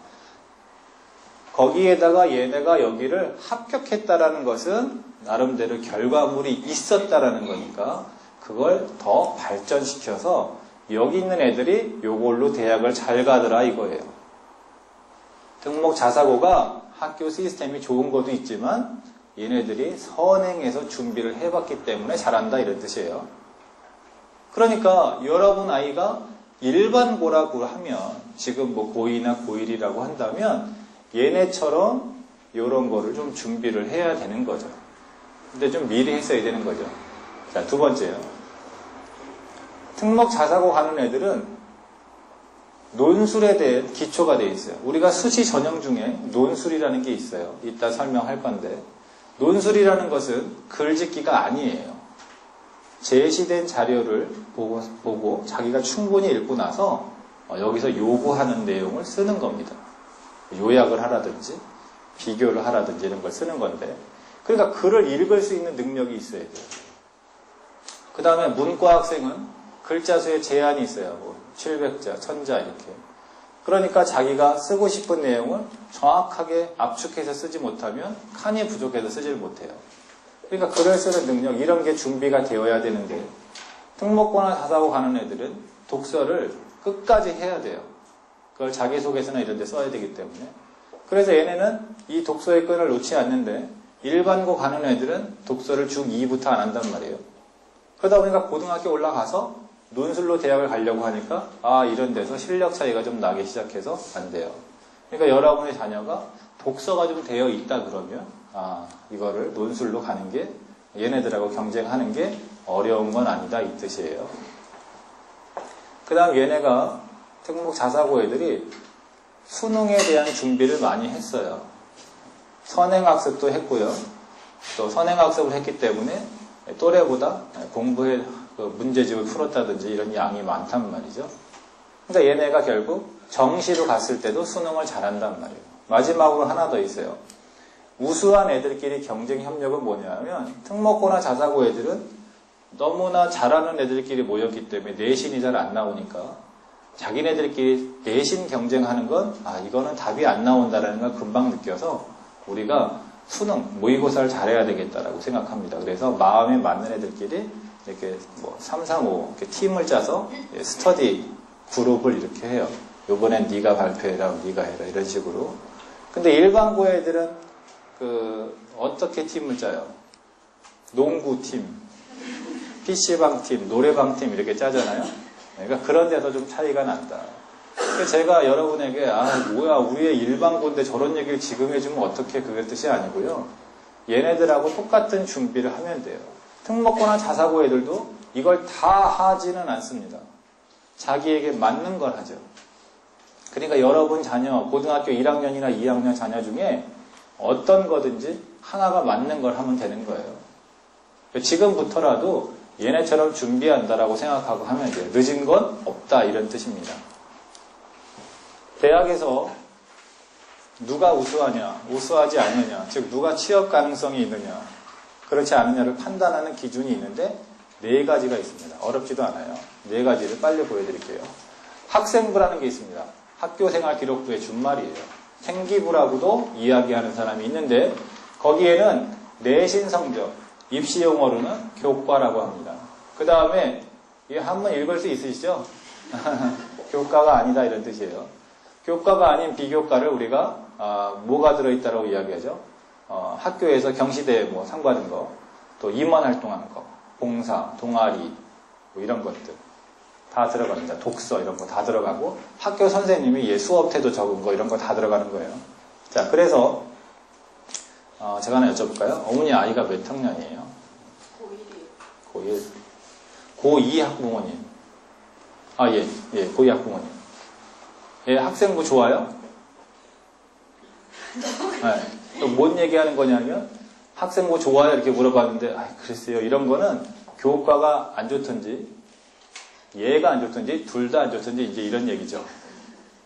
거기에다가 얘네가 여기를 합격했다라는 것은 나름대로 결과물이 있었다라는 거니까 그걸 더 발전시켜서 여기 있는 애들이 요걸로 대학을 잘 가더라, 이거예요. 특목 자사고가 학교 시스템이 좋은 것도 있지만 얘네들이 선행해서 준비를 해봤기 때문에 잘한다, 이런 뜻이에요. 그러니까 여러분 아이가 일반고라고 하면, 지금 뭐 고2나 고1이라고 한다면 얘네처럼 이런 거를 좀 준비를 해야 되는 거죠. 근데 좀 미리 했어야 되는 거죠. 자, 두 번째요. 특목 자사고 가는 애들은 논술에 대한 기초가 되어 있어요. 우리가 수시 전형 중에 논술이라는 게 있어요. 이따 설명할 건데, 논술이라는 것은 글짓기가 아니에요. 제시된 자료를 보고 자기가 충분히 읽고 나서 여기서 요구하는 내용을 쓰는 겁니다. 요약을 하라든지 비교를 하라든지 이런 걸 쓰는 건데, 그러니까 글을 읽을 수 있는 능력이 있어야 돼요. 그 다음에 문과 학생은 글자 수에 제한이 있어요. 뭐 700자, 1000자 이렇게. 그러니까 자기가 쓰고 싶은 내용을 정확하게 압축해서 쓰지 못하면 칸이 부족해서 쓰질 못해요. 그러니까 글을 쓰는 능력, 이런 게 준비가 되어야 되는데, 특목고나 자사고 가는 애들은 독서를 끝까지 해야 돼요. 그걸 자기소개서나 이런 데 써야 되기 때문에. 그래서 얘네는 이 독서의 끈을 놓지 않는데, 일반고 가는 애들은 독서를 중2부터 안 한단 말이에요. 그러다 보니까 고등학교 올라가서 논술로 대학을 가려고 하니까 이런 데서 실력 차이가 좀 나기 시작해서 안 돼요. 그러니까 여러분의 자녀가 독서가 좀 되어 있다 그러면 이거를 논술로 가는 게, 얘네들하고 경쟁하는 게 어려운 건 아니다, 이 뜻이에요. 그 다음 얘네가 특목 자사고 애들이 수능에 대한 준비를 많이 했어요. 선행학습도 했고요. 또 선행학습을 했기 때문에 또래보다 공부에 문제집을 풀었다든지 이런 양이 많단 말이죠. 그러니까 얘네가 결국 정시로 갔을 때도 수능을 잘한단 말이에요. 마지막으로 하나 더 있어요. 우수한 애들끼리 경쟁 협력은 뭐냐면, 특목고나 자사고 애들은 너무나 잘하는 애들끼리 모였기 때문에 내신이 잘 안 나오니까 자기네들끼리 내신 경쟁하는 건 이거는 답이 안 나온다라는 걸 금방 느껴서 우리가 수능, 모의고사를 잘해야 되겠다라고 생각합니다. 그래서 마음에 맞는 애들끼리 이렇게 3, 3, 5 이렇게 팀을 짜서 스터디 그룹을 이렇게 해요. 요번엔 네가 발표해라, 네가 해라, 이런 식으로. 근데 일반고 애들은 어떻게 팀을 짜요? 농구팀, PC방팀, 노래방팀 이렇게 짜잖아요. 그러니까 그런 데서 좀 차이가 난다. 그러니까 제가 여러분에게 뭐야 우리의 일반고인데 저런 얘기를 지금 해주면 어떻게 그게 뜻이 아니고요. 얘네들하고 똑같은 준비를 하면 돼요. 특목고나 자사고 애들도 이걸 다 하지는 않습니다. 자기에게 맞는 걸 하죠. 그러니까 여러분 자녀, 고등학교 1학년이나 2학년 자녀 중에 어떤 거든지 하나가 맞는 걸 하면 되는 거예요. 지금부터라도 얘네처럼 준비한다라고 생각하고 하면 돼요. 늦은 건 없다 이런 뜻입니다. 대학에서 누가 우수하냐, 우수하지 않느냐, 즉 누가 취업 가능성이 있느냐, 그렇지 않느냐를 판단하는 기준이 있는데 4가지가 있습니다. 어렵지도 않아요. 4가지를 빨리 보여드릴게요. 학생부라는 게 있습니다. 학교생활 기록부의 준말이에요. 생기부라고도 이야기하는 사람이 있는데 거기에는 내신 성적, 입시 용어로는 교과라고 합니다. 그 다음에 이 한번 읽을 수 있으시죠? 교과가 아니다 이런 뜻이에요. 교과가 아닌 비교과를 우리가 뭐가 들어있다라고 이야기하죠? 학교에서 경시대회 뭐 상 받은 거, 또 임원 활동한 거, 봉사, 동아리 뭐 이런 것들 다 들어갑니다. 독서 이런 거 다 들어가고 학교 선생님이 수업 태도 적은 거 이런 거 다 들어가는 거예요. 자, 그래서 제가 하나 여쭤볼까요? 어머니 아이가 몇 학년이에요? 고1이요. 고1. 고2 학부모님. 예, 고2 학부모님. 예, 학생부 좋아요? 네. 또 뭔 얘기하는 거냐면 학생부 좋아요? 이렇게 물어봤는데 글쎄요. 이런 거는 교과가 안 좋든지 얘가 안 좋든지 둘 다 안 좋든지 이제 이런 얘기죠.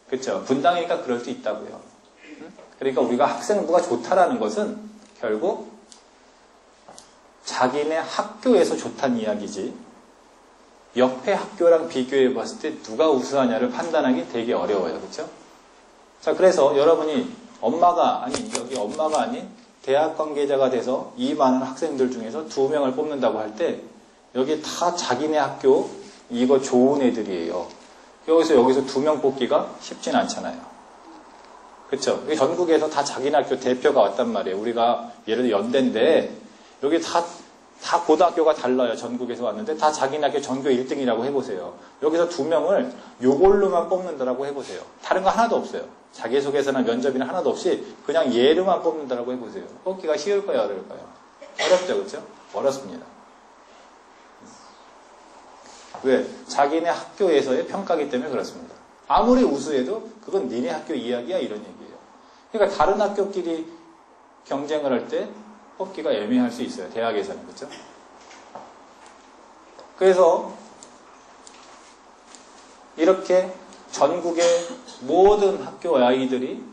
그렇죠? 분당이니까 그럴 수 있다고요. 그러니까 우리가 학생부가 좋다라는 것은 결국 자기네 학교에서 좋다는 이야기지 옆에 학교랑 비교해 봤을 때 누가 우수하냐를 판단하기 되게 어려워요. 그렇죠? 자, 그래서 여러분이 여기 엄마가 아닌 대학 관계자가 돼서 이 많은 학생들 중에서 2명을 뽑는다고 할 때 여기 다 자기네 학교 이거 좋은 애들이에요. 여기서 2명 뽑기가 쉽진 않잖아요. 그렇죠? 전국에서 다 자기네 학교 대표가 왔단 말이에요. 우리가 예를 들어 연대인데 여기 다 고등학교가 달라요. 전국에서 왔는데 다 자기네 학교 전교 1등이라고 해보세요. 여기서 2명을 요걸로만 뽑는다라고 해보세요. 다른 거 하나도 없어요. 자기소개서나 면접이나 하나도 없이 그냥 얘로만 뽑는다라고 해보세요. 뽑기가 쉬울까요? 어려울까요? 어렵죠. 그렇죠? 어렵습니다. 왜? 자기네 학교에서의 평가기 때문에 그렇습니다. 아무리 우수해도 그건 니네 학교 이야기야 이런 얘기예요. 그러니까 다른 학교끼리 경쟁을 할 때 뽑기가 애매할 수 있어요. 대학에서는. 그렇죠? 그래서 이렇게 전국의 모든 학교 아이들이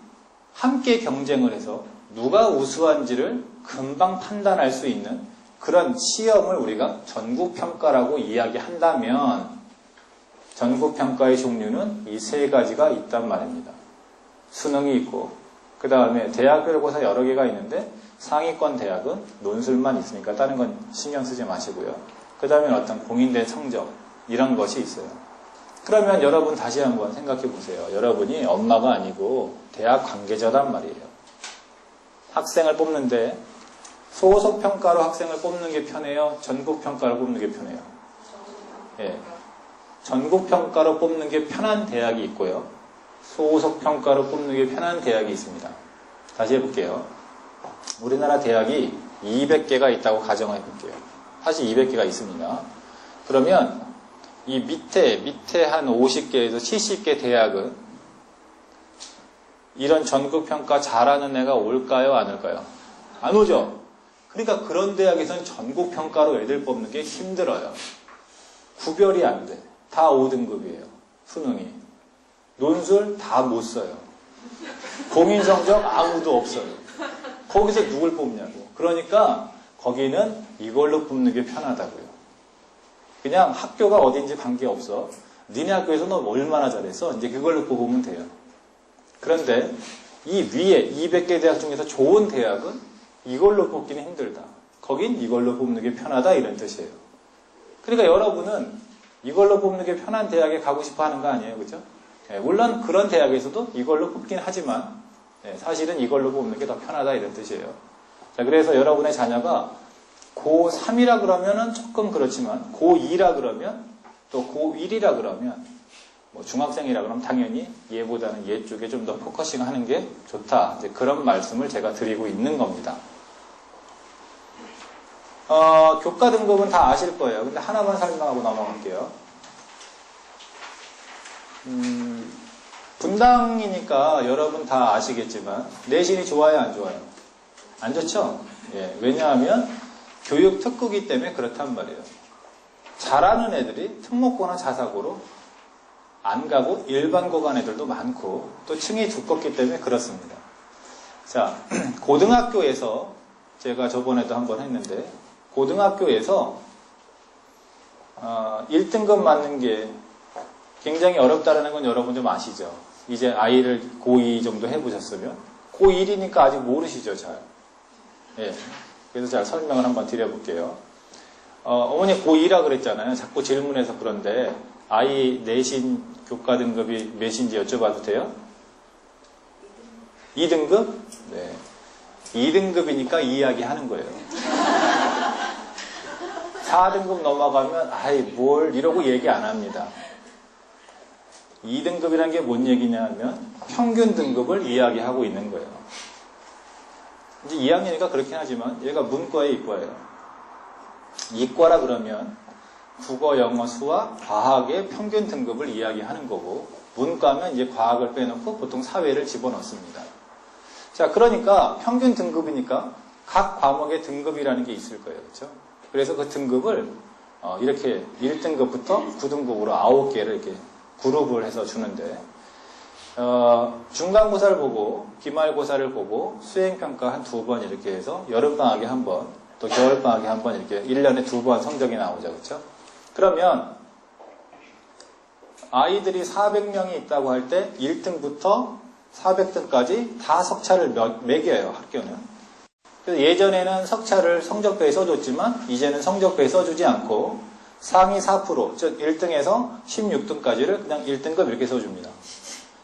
함께 경쟁을 해서 누가 우수한지를 금방 판단할 수 있는 그런 시험을 우리가 전국평가라고 이야기한다면 전국평가의 종류는 이 3가지가 있단 말입니다. 수능이 있고 그 다음에 대학별고사 여러 개가 있는데 상위권 대학은 논술만 있으니까 다른 건 신경 쓰지 마시고요. 그 다음에 어떤 공인된 성적 이런 것이 있어요. 그러면 여러분 다시 한번 생각해 보세요. 여러분이 엄마가 아니고 대학 관계자란 말이에요. 학생을 뽑는데 소속평가로 학생을 뽑는 게 편해요? 전국평가로 뽑는 게 편해요? 예. 전국평가로 뽑는 게 편한 대학이 있고요. 소속평가로 뽑는 게 편한 대학이 있습니다. 다시 해볼게요. 우리나라 대학이 200개가 있다고 가정해 볼게요. 사실 200개가 있습니다. 그러면 이 밑에 한 50개에서 70개 대학은 이런 전국평가 잘하는 애가 올까요? 안 올까요? 안 오죠? 그러니까 그런 대학에서는 전국평가로 애들 뽑는 게 힘들어요. 구별이 안 돼. 다 5등급이에요. 수능이. 논술 다 못 써요. 공인성적 아무도 없어요. 거기서 누굴 뽑냐고. 그러니까 거기는 이걸로 뽑는 게 편하다고요. 그냥 학교가 어딘지 관계없어. 니네 학교에서 너 얼마나 잘했어? 이제 그걸로 뽑으면 돼요. 그런데 이 위에 200개 대학 중에서 좋은 대학은 이걸로 뽑기는 힘들다. 거긴 이걸로 뽑는 게 편하다 이런 뜻이에요. 그러니까 여러분은 이걸로 뽑는 게 편한 대학에 가고 싶어 하는 거 아니에요. 그죠? 네, 물론 그런 대학에서도 이걸로 뽑긴 하지만 사실은 이걸로 뽑는 게 더 편하다 이런 뜻이에요. 자, 그래서 여러분의 자녀가 고3이라 그러면은 조금 그렇지만 고2라 그러면 또 고1이라 그러면 뭐 중학생이라 그러면 당연히 얘보다는 얘 쪽에 좀 더 포커싱 하는 게 좋다. 이제 그런 말씀을 제가 드리고 있는 겁니다. 교과 등급은 다 아실 거예요. 근데 하나만 설명하고 넘어갈게요. 분당이니까 여러분 다 아시겠지만 내신이 좋아요, 안 좋아요? 안 좋죠? 예, 왜냐하면 교육 특구기 때문에 그렇단 말이에요. 잘하는 애들이 특목고나 자사고로 안 가고 일반고 간 애들도 많고 또 층이 두껍기 때문에 그렇습니다. 자, 고등학교에서 제가 저번에도 한번 했는데 고등학교에서 1등급 맞는 게 굉장히 어렵다는 건 여러분 좀 아시죠? 이제 아이를 고2 정도 해보셨으면 고1이니까 아직 모르시죠, 잘. 예, 그래서 잘 설명을 한번 드려볼게요. 어머니 고2라 그랬잖아요. 자꾸 질문해서 그런데 아이 내신 교과 등급이 몇인지 여쭤봐도 돼요? 2등급? 네. 2등급이니까 이야기 하는 거예요. 4등급 넘어가면 아이 뭘 이러고 얘기 안 합니다. 2등급이라는 게 뭔 얘기냐면 평균 등급을 이야기하고 있는 거예요. 이제 2학년이니까 그렇긴 하지만 얘가 문과에 이과예요. 이과라 그러면 국어, 영어, 수학, 과학의 평균 등급을 이야기하는 거고 문과면 이제 과학을 빼놓고 보통 사회를 집어넣습니다. 자, 그러니까 평균 등급이니까 각 과목의 등급이라는 게 있을 거예요. 그렇죠? 그래서 그 등급을 이렇게 1등급부터 9등급으로 9개를 이렇게 그룹을 해서 주는데 중간고사를 보고 기말고사를 보고 수행평가 한 2번 이렇게 해서 여름방학에 한 번 또 겨울방학에 한 번 이렇게 1년에 2번 성적이 나오죠. 그렇죠? 그러면 아이들이 400명이 있다고 할 때 1등부터 400등까지 다 석차를 매겨요. 학교는. 그래서 예전에는 석차를 성적표에 써줬지만 이제는 성적표에 써주지 않고 상위 4%, 즉 1등에서 16등까지를 그냥 1등급 이렇게 써줍니다.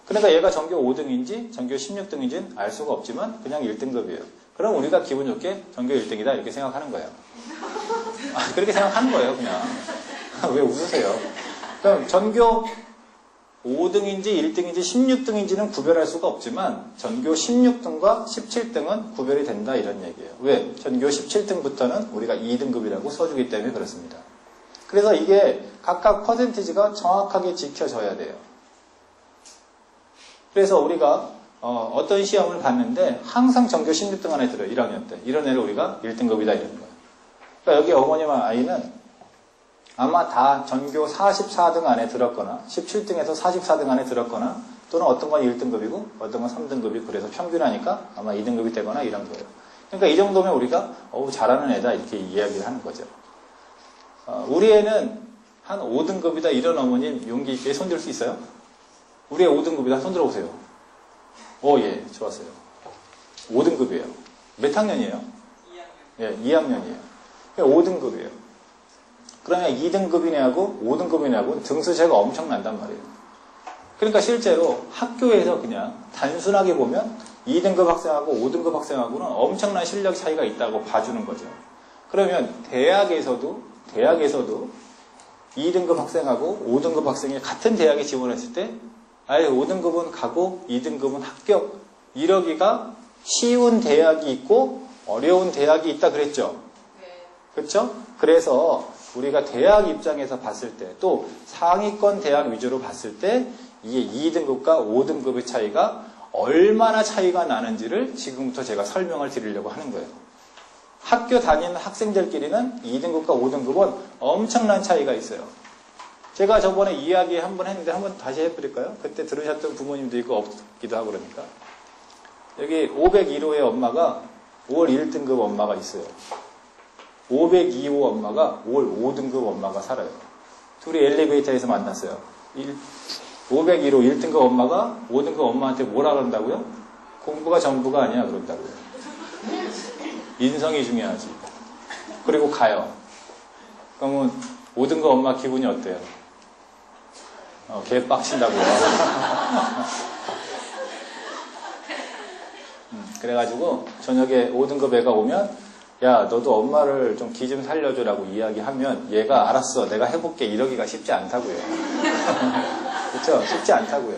그러니까 얘가 전교 5등인지 전교 16등인지는 알 수가 없지만 그냥 1등급이에요. 그럼 우리가 기분 좋게 전교 1등이다 이렇게 생각하는 거예요. 그렇게 생각하는 거예요, 그냥. 왜 웃으세요? 그럼 전교 5등인지 1등인지 16등인지는 구별할 수가 없지만 전교 16등과 17등은 구별이 된다 이런 얘기예요. 왜? 전교 17등부터는 우리가 2등급이라고 써주기 때문에 그렇습니다. 그래서 이게 각각 퍼센티지가 정확하게 지켜져야 돼요. 그래서 우리가 어떤 시험을 봤는데 항상 전교 16등 안에 들어요. 1학년 때. 이런 애를 우리가 1등급이다 이런 거예요. 그러니까 여기 어머니와 아이는 아마 다 전교 44등 안에 들었거나 17등에서 44등 안에 들었거나 또는 어떤 건 1등급이고 어떤 건 3등급이고 그래서 평균하니까 아마 2등급이 되거나 이런 거예요. 그러니까 이 정도면 우리가 잘하는 애다 이렇게 이야기를 하는 거죠. 우리 애는 한 5등급이다 이런 어머님 용기 있게 손들 수 있어요? 우리 애 5등급이다 손 들어보세요. 예, 좋았어요. 5등급이에요. 몇 학년이에요? 2학년. 예, 2학년이에요. 그러니까 5등급이에요. 그러면 2등급이냐고 5등급이냐고 등수 차이가 엄청 난단 말이에요. 그러니까 실제로 학교에서 그냥 단순하게 보면 2등급 학생하고 5등급 학생하고는 엄청난 실력 차이가 있다고 봐주는 거죠. 그러면 대학에서도 2등급 학생하고 5등급 학생이 같은 대학에 지원했을 때 아예 5등급은 가고 2등급은 합격 이러기가 쉬운 대학이 있고 어려운 대학이 있다 그랬죠. 그렇죠? 그래서 우리가 대학 입장에서 봤을 때 또 상위권 대학 위주로 봤을 때 이게 2등급과 5등급의 차이가 얼마나 차이가 나는지를 지금부터 제가 설명을 드리려고 하는 거예요. 학교 다니는 학생들끼리는 2등급과 5등급은 엄청난 차이가 있어요. 제가 저번에 이야기 한번 했는데 한번 다시 해드릴까요? 그때 들으셨던 부모님도 있고 없기도 하고 그러니까. 여기 501호의 엄마가 5월 1등급 엄마가 있어요. 502호 엄마가 5월 5등급 엄마가 살아요. 둘이 엘리베이터에서 만났어요. 501호 1등급 엄마가 5등급 엄마한테 뭐라 그런다고요? 공부가 전부가 아니야 그런다고요. 인성이 중요하지. 그리고 가요. 그러면 5등급 엄마 기분이 어때요? 개 빡친다고요. 그래가지고 저녁에 5등급 애가 오면 야, 너도 엄마를 좀 기 좀 살려줘라고 이야기하면 얘가 알았어, 내가 해볼게 이러기가 쉽지 않다고요. 그렇죠? 쉽지 않다고요.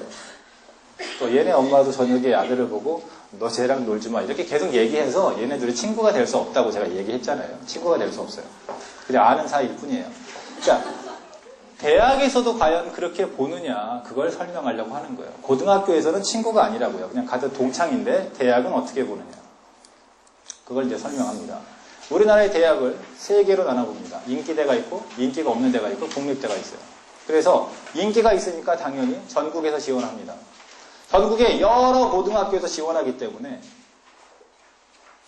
또 얘네 엄마도 저녁에 아들을 보고 너 쟤랑 놀지 마 이렇게 계속 얘기해서 얘네들이 친구가 될 수 없다고 제가 얘기했잖아요. 친구가 될 수 없어요. 그냥 아는 사이일 뿐이에요. 자, 대학에서도 과연 그렇게 보느냐 그걸 설명하려고 하는 거예요. 고등학교에서는 친구가 아니라고요. 그냥 같은 동창인데 대학은 어떻게 보느냐 그걸 이제 설명합니다. 우리나라의 대학을 세 개로 나눠봅니다. 인기대가 있고 인기가 없는 데가 있고 공립대가 있어요. 그래서 인기가 있으니까 당연히 전국에서 지원합니다. 전국의 여러 고등학교에서 지원하기 때문에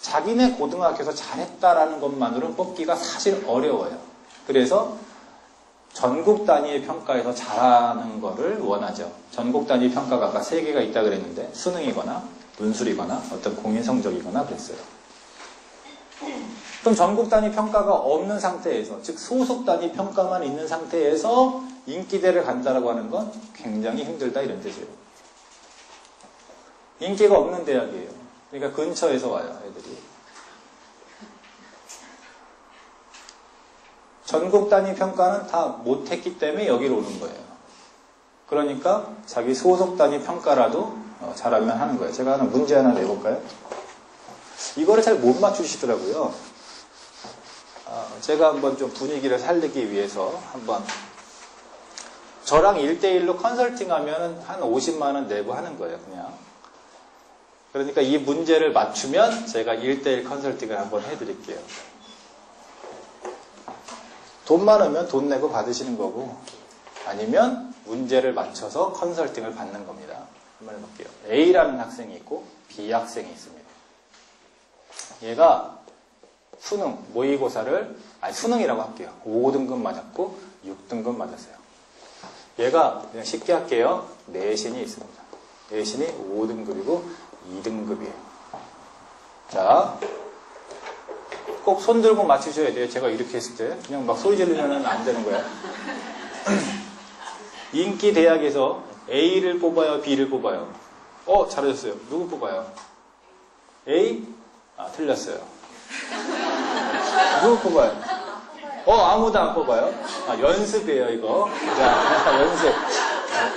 자기네 고등학교에서 잘했다라는 것만으로 뽑기가 사실 어려워요. 그래서 전국 단위의 평가에서 잘하는 거를 원하죠. 전국 단위 평가가 아까 3개가 있다 그랬는데 수능이거나 논술이거나 어떤 공인 성적이거나 그랬어요. 그럼 전국 단위 평가가 없는 상태에서, 즉 소속 단위 평가만 있는 상태에서 인기대를 간다라고 하는 건 굉장히 힘들다 이런 뜻이에요. 인기가 없는 대학이에요. 그러니까 근처에서 와요, 애들이. 전국 단위 평가는 다 못했기 때문에 여기로 오는 거예요. 그러니까 자기 소속 단위 평가라도 잘하면 하는 거예요. 제가 문제 하나 내볼까요? 이거를 잘 못 맞추시더라고요. 제가 한번 좀 분위기를 살리기 위해서 한번 저랑 1대1로 컨설팅 하면 한 50만 원 내고 하는 거예요, 그냥. 그러니까 이 문제를 맞추면 제가 1대1 컨설팅을 한번 해드릴게요. 돈 많으면 돈 내고 받으시는 거고 아니면 문제를 맞춰서 컨설팅을 받는 겁니다. 한번 해볼게요. A라는 학생이 있고 B 학생이 있습니다. 얘가 수능, 모의고사를 수능이라고 할게요. 5등급 맞았고 6등급 맞았어요. 얘가 그냥 쉽게 할게요. 내신이 있습니다. 내신이 5등급이고 2등급이에요. 자, 꼭 손 들고 맞추셔야 돼요. 제가 이렇게 했을 때 그냥 막 소리 지르면 안 되는 거예요. 인기 대학에서 A를 뽑아요, B를 뽑아요. 잘하셨어요. 누구 뽑아요? A? 틀렸어요. 누구 뽑아요? 아무도 안 뽑아요. 연습이에요, 이거. 자, 연습.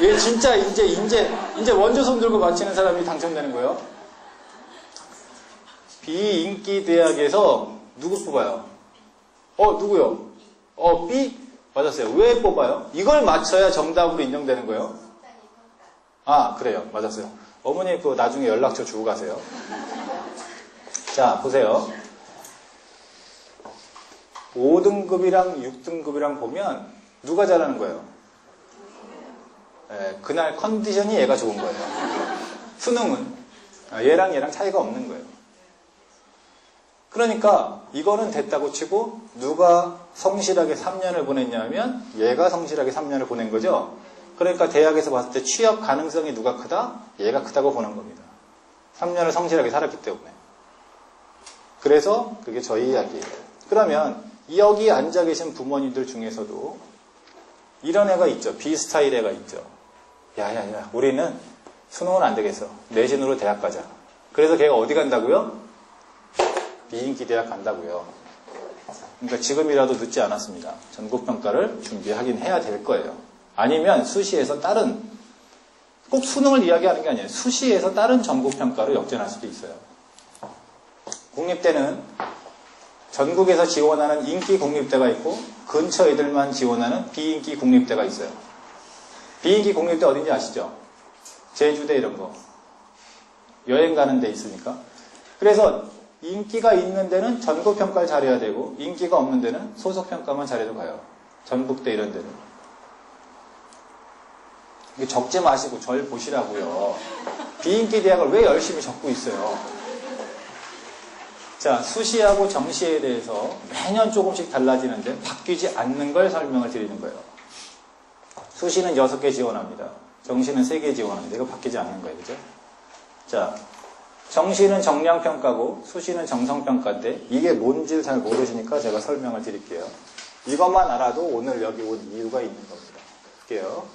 얘 진짜 이제 원조 손 들고 맞히는 사람이 당첨되는 거예요. 비인기 대학에서 누구 뽑아요? 누구요? B? 맞았어요. 왜 뽑아요? 이걸 맞춰야 정답으로 인정되는 거예요. 그래요. 맞았어요. 어머니 그 나중에 연락처 주고 가세요. 자, 보세요. 5등급이랑 6등급이랑 보면 누가 잘하는 거예요? 그날 컨디션이 얘가 좋은 거예요. 수능은 얘랑 차이가 없는 거예요. 그러니까 이거는 됐다고 치고 누가 성실하게 3년을 보냈냐면 얘가 성실하게 3년을 보낸 거죠. 그러니까 대학에서 봤을 때 취업 가능성이 누가 크다? 얘가 크다고 보는 겁니다. 3년을 성실하게 살았기 때문에. 그래서 그게 저희 이야기예요. 그러면 여기 앉아 계신 부모님들 중에서도 이런 애가 있죠. 비스타일 애가 있죠. 야야야, 우리는 수능은 안 되겠어. 내신으로 대학 가자. 그래서 걔가 어디 간다고요? 비인기 대학 간다고요. 그러니까 지금이라도 늦지 않았습니다. 전국평가를 준비하긴 해야 될 거예요. 아니면 수시에서 꼭 수능을 이야기하는 게 아니에요. 수시에서 다른 전국평가로 역전할 수도 있어요. 국립대는 전국에서 지원하는 인기 국립대가 있고 근처 애들만 지원하는 비인기 국립대가 있어요. 비인기 국립대 어딘지 아시죠? 제주대 이런 거. 여행 가는 데 있으니까. 그래서 인기가 있는 데는 전국평가를 잘해야 되고 인기가 없는 데는 소속평가만 잘해도 가요. 전북대 이런 데는. 적지 마시고 절 보시라고요. 비인기 대학을 왜 열심히 적고 있어요? 자, 수시하고 정시에 대해서 매년 조금씩 달라지는데 바뀌지 않는 걸 설명을 드리는 거예요. 수시는 6개 지원합니다. 정시는 3개 지원합니다. 이거 바뀌지 않는 거예요. 그죠? 자, 정시는 정량평가고 수시는 정성평가인데 이게 뭔지 잘 모르시니까 제가 설명을 드릴게요. 이것만 알아도 오늘 여기 온 이유가 있는 겁니다. 볼게요.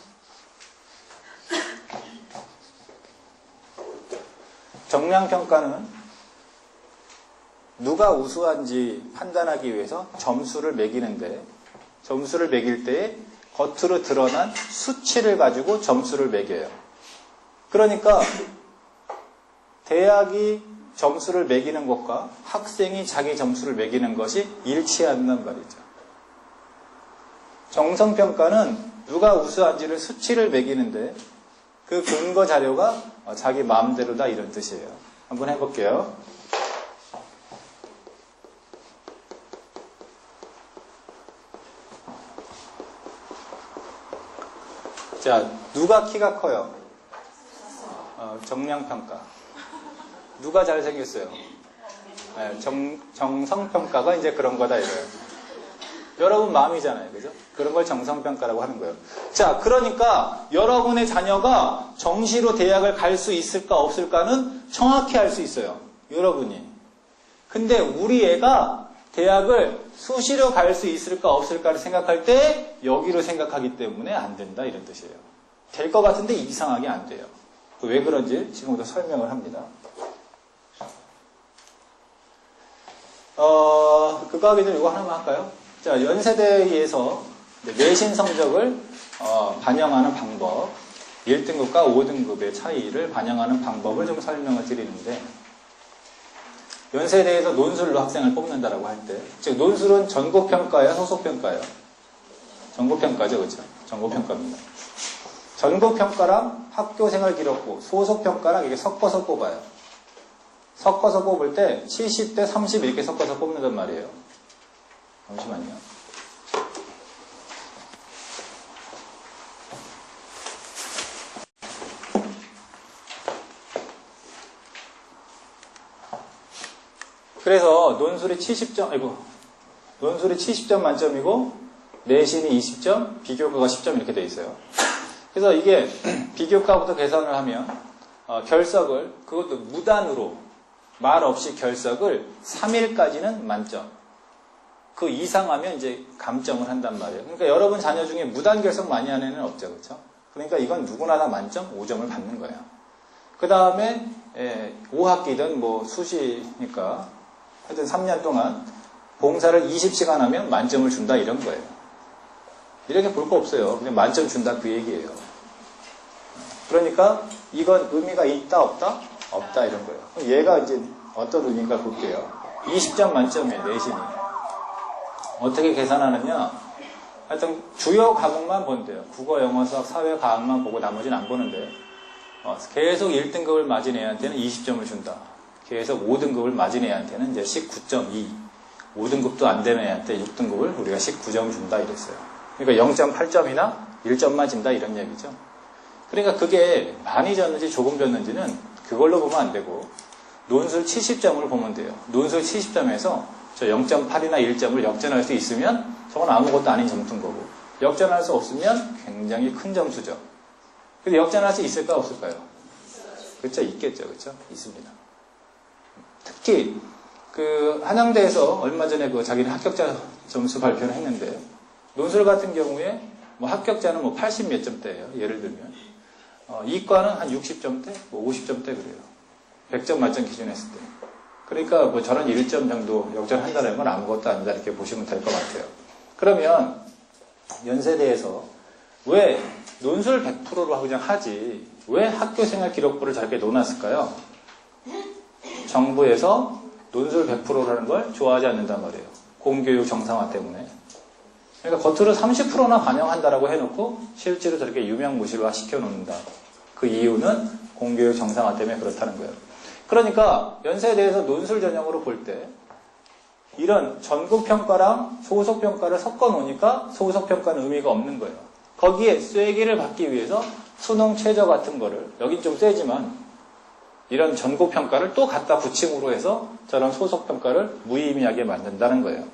정량평가는 누가 우수한지 판단하기 위해서 점수를 매기는데 점수를 매길 때에 겉으로 드러난 수치를 가지고 점수를 매겨요. 그러니까 대학이 점수를 매기는 것과 학생이 자기 점수를 매기는 것이 일치한단 말이죠. 정성평가는 누가 우수한지를 수치를 매기는데 그 근거 자료가 자기 마음대로다 이런 뜻이에요. 한번 해볼게요. 자, 누가 키가 커요? 정량평가. 누가 잘생겼어요? 네, 정성평가가 이제 그런 거다 이거예요. 여러분 마음이잖아요. 그죠? 그런 걸 정성평가라고 하는 거예요. 자, 그러니까 여러분의 자녀가 정시로 대학을 갈 수 있을까 없을까는 정확히 알 수 있어요. 여러분이. 근데 우리 애가 대학을 수시로 갈 수 있을까 없을까를 생각할 때 여기로 생각하기 때문에 안 된다 이런 뜻이에요. 될 것 같은데 이상하게 안 돼요. 왜 그런지 지금부터 설명을 합니다. 그거 하기 전에 이거 하나만 할까요? 자, 연세대에서 내신 성적을 반영하는 방법, 1등급과 5등급의 차이를 반영하는 방법을 좀 설명을 드리는데, 연세대에서 논술로 학생을 뽑는다라고 할 때, 즉 논술은 전국평가예요, 소속평가예요? 전국평가죠, 그렇죠? 전국평가입니다. 전국평가랑 학교생활기록부, 소속평가랑 이게 섞어서 뽑아요. 섞어서 뽑을 때 70대 30 이렇게 섞어서 뽑는단 말이에요. 잠시만요. 그래서 논술이 70점 만점이고 내신이 20점, 비교과가 10점 이렇게 돼 있어요. 그래서 이게 비교과부터 계산을 하면 결석을 그것도 무단으로 말 없이 결석을 3일까지는 만점. 그 이상하면 이제 감점을 한단 말이에요. 그러니까 여러분 자녀 중에 무단 결석 많이 하는 애는 없죠, 그렇죠? 그러니까 이건 누구나 다 만점 5점을 받는 거예요. 그 다음에 5학기든 뭐 수시니까 하여튼 3년 동안 봉사를 20시간 하면 만점을 준다 이런 거예요. 이렇게 볼 거 없어요. 그냥 만점 준다 그 얘기예요. 그러니까 이건 의미가 있다 없다? 없다 이런 거예요. 얘가 이제 어떤 의미인가 볼게요. 20점 만점이에요, 내신이. 어떻게 계산하느냐? 하여튼 주요 과목만 본대요. 국어, 영어, 수학, 사회, 과학만 보고 나머지는 안 보는데 계속 1등급을 맞은 애한테는 20점을 준다. 계속 5등급을 맞은 애한테는 이제 19.2. 5등급도 안 되는 애한테 6등급을 우리가 19점 준다 이랬어요. 그러니까 0.8점이나 1점만 준다 이런 얘기죠. 그러니까 그게 많이 졌는지 조금 졌는지는 그걸로 보면 안 되고 논술 70점을 보면 돼요. 논술 70점에서 저 0.8이나 1점을 역전할 수 있으면 저건 아무것도 아닌 점수인 거고 역전할 수 없으면 굉장히 큰 점수죠. 근데 역전할 수 있을까 없을까요? 그렇죠, 있겠죠, 그렇죠, 있습니다. 특히 그 한양대에서 얼마 전에 그 자기는 합격자 점수 발표를 했는데 논술 같은 경우에 뭐 합격자는 뭐 80 몇 점대예요. 예를 들면 이과는 한 60점대, 뭐 50점대 그래요. 100점 만점 기준 했을 때. 그러니까 뭐 저런 1점 정도 역전한다는 건 아무것도 아니다 이렇게 보시면 될 것 같아요. 그러면 연세대에서 왜 논술 100%로 그냥 하지 왜 학교생활 기록부를 저렇게 놓았을까요? 정부에서 논술 100%라는 걸 좋아하지 않는단 말이에요. 공교육 정상화 때문에. 그러니까 겉으로 30%나 반영한다라고 해놓고 실제로 저렇게 유명무실화 시켜놓는다. 그 이유는 공교육 정상화 때문에 그렇다는 거예요. 그러니까 연세대에서 논술 전형으로 볼 때 이런 전국평가랑 소속평가를 섞어놓으니까 소속평가는 의미가 없는 거예요. 거기에 쐐기를 받기 위해서 수능 최저 같은 거를 여긴 좀 세지만 이런 전국평가를 또 갖다 붙임으로 해서 저런 소속평가를 무의미하게 만든다는 거예요.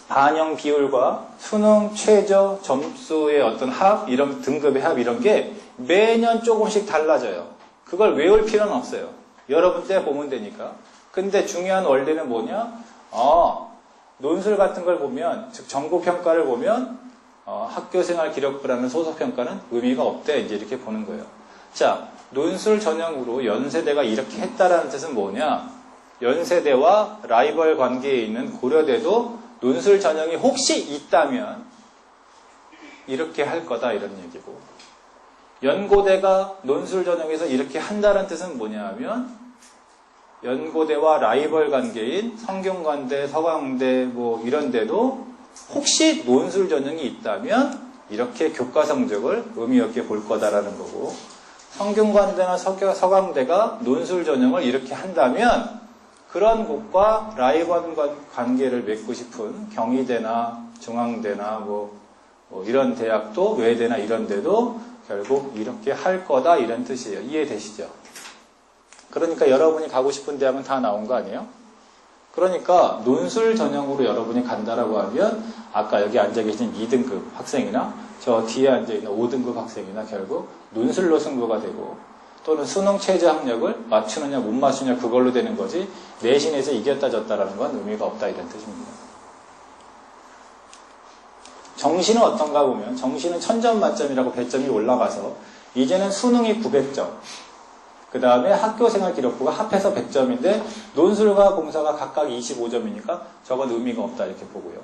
반영 비율과 수능 최저 점수의 어떤 합, 이런 등급의 합 이런 게 매년 조금씩 달라져요. 그걸 외울 필요는 없어요. 여러분 때 보면 되니까. 근데 중요한 원리는 뭐냐? 논술 같은 걸 보면, 즉 전국평가를 보면 학교생활 기록부라는 소속평가는 의미가 없대. 이제 이렇게 보는 거예요. 자, 논술 전형으로 연세대가 이렇게 했다라는 뜻은 뭐냐? 연세대와 라이벌 관계에 있는 고려대도 논술 전형이 혹시 있다면 이렇게 할 거다 이런 얘기고, 연고대가 논술 전형에서 이렇게 한다는 뜻은 뭐냐 하면 연고대와 라이벌 관계인 성균관대, 서강대 뭐 이런 데도 혹시 논술 전형이 있다면 이렇게 교과 성적을 의미 없게 볼 거다라는 거고, 성균관대나 서강대가 논술 전형을 이렇게 한다면 그런 곳과 라이벌 관계를 맺고 싶은 경희대나 중앙대나 뭐 이런 대학도, 외대나 이런 데도 결국 이렇게 할 거다 이런 뜻이에요. 이해되시죠? 그러니까 여러분이 가고 싶은 대학은 다 나온 거 아니에요? 그러니까 논술 전형으로 여러분이 간다라고 하면 아까 여기 앉아 계신 2등급 학생이나 저 뒤에 앉아 있는 5등급 학생이나 결국 논술로 승부가 되고, 또는 수능 최저 학력을 맞추느냐 못 맞추느냐 그걸로 되는 거지 내신에서 이겼다 졌다라는 건 의미가 없다 이런 뜻입니다. 정시는 어떤가 보면 정시는 1000점 만점이라고 배점이 올라가서 이제는 수능이 900점, 그 다음에 학교생활 기록부가 합해서 100점인데 논술과 공사가 각각 25점이니까 저건 의미가 없다 이렇게 보고요.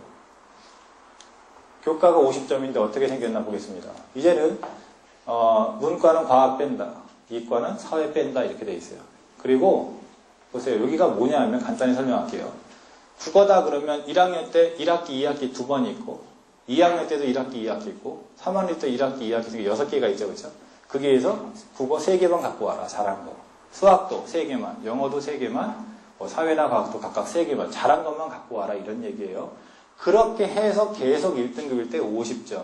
교과가 50점인데 어떻게 생겼나 보겠습니다. 이제는 문과는 과학 뺀다, 이과는 사회 뺀다 이렇게 돼 있어요. 그리고 보세요. 여기가 뭐냐 하면 간단히 설명할게요. 국어다 그러면 1학년 때 1학기, 2학기 두 번 있고, 2학년 때도 1학기, 2학기 있고, 3학년 때 1학기, 2학기 중에 6개가 있죠. 그렇죠? 거기에서 국어 3개만 갖고 와라. 잘한 거. 수학도 3개만, 영어도 3개만, 사회나 과학도 각각 3개만, 잘한 것만 갖고 와라. 이런 얘기예요. 그렇게 해서 계속 1등급일 때 50점,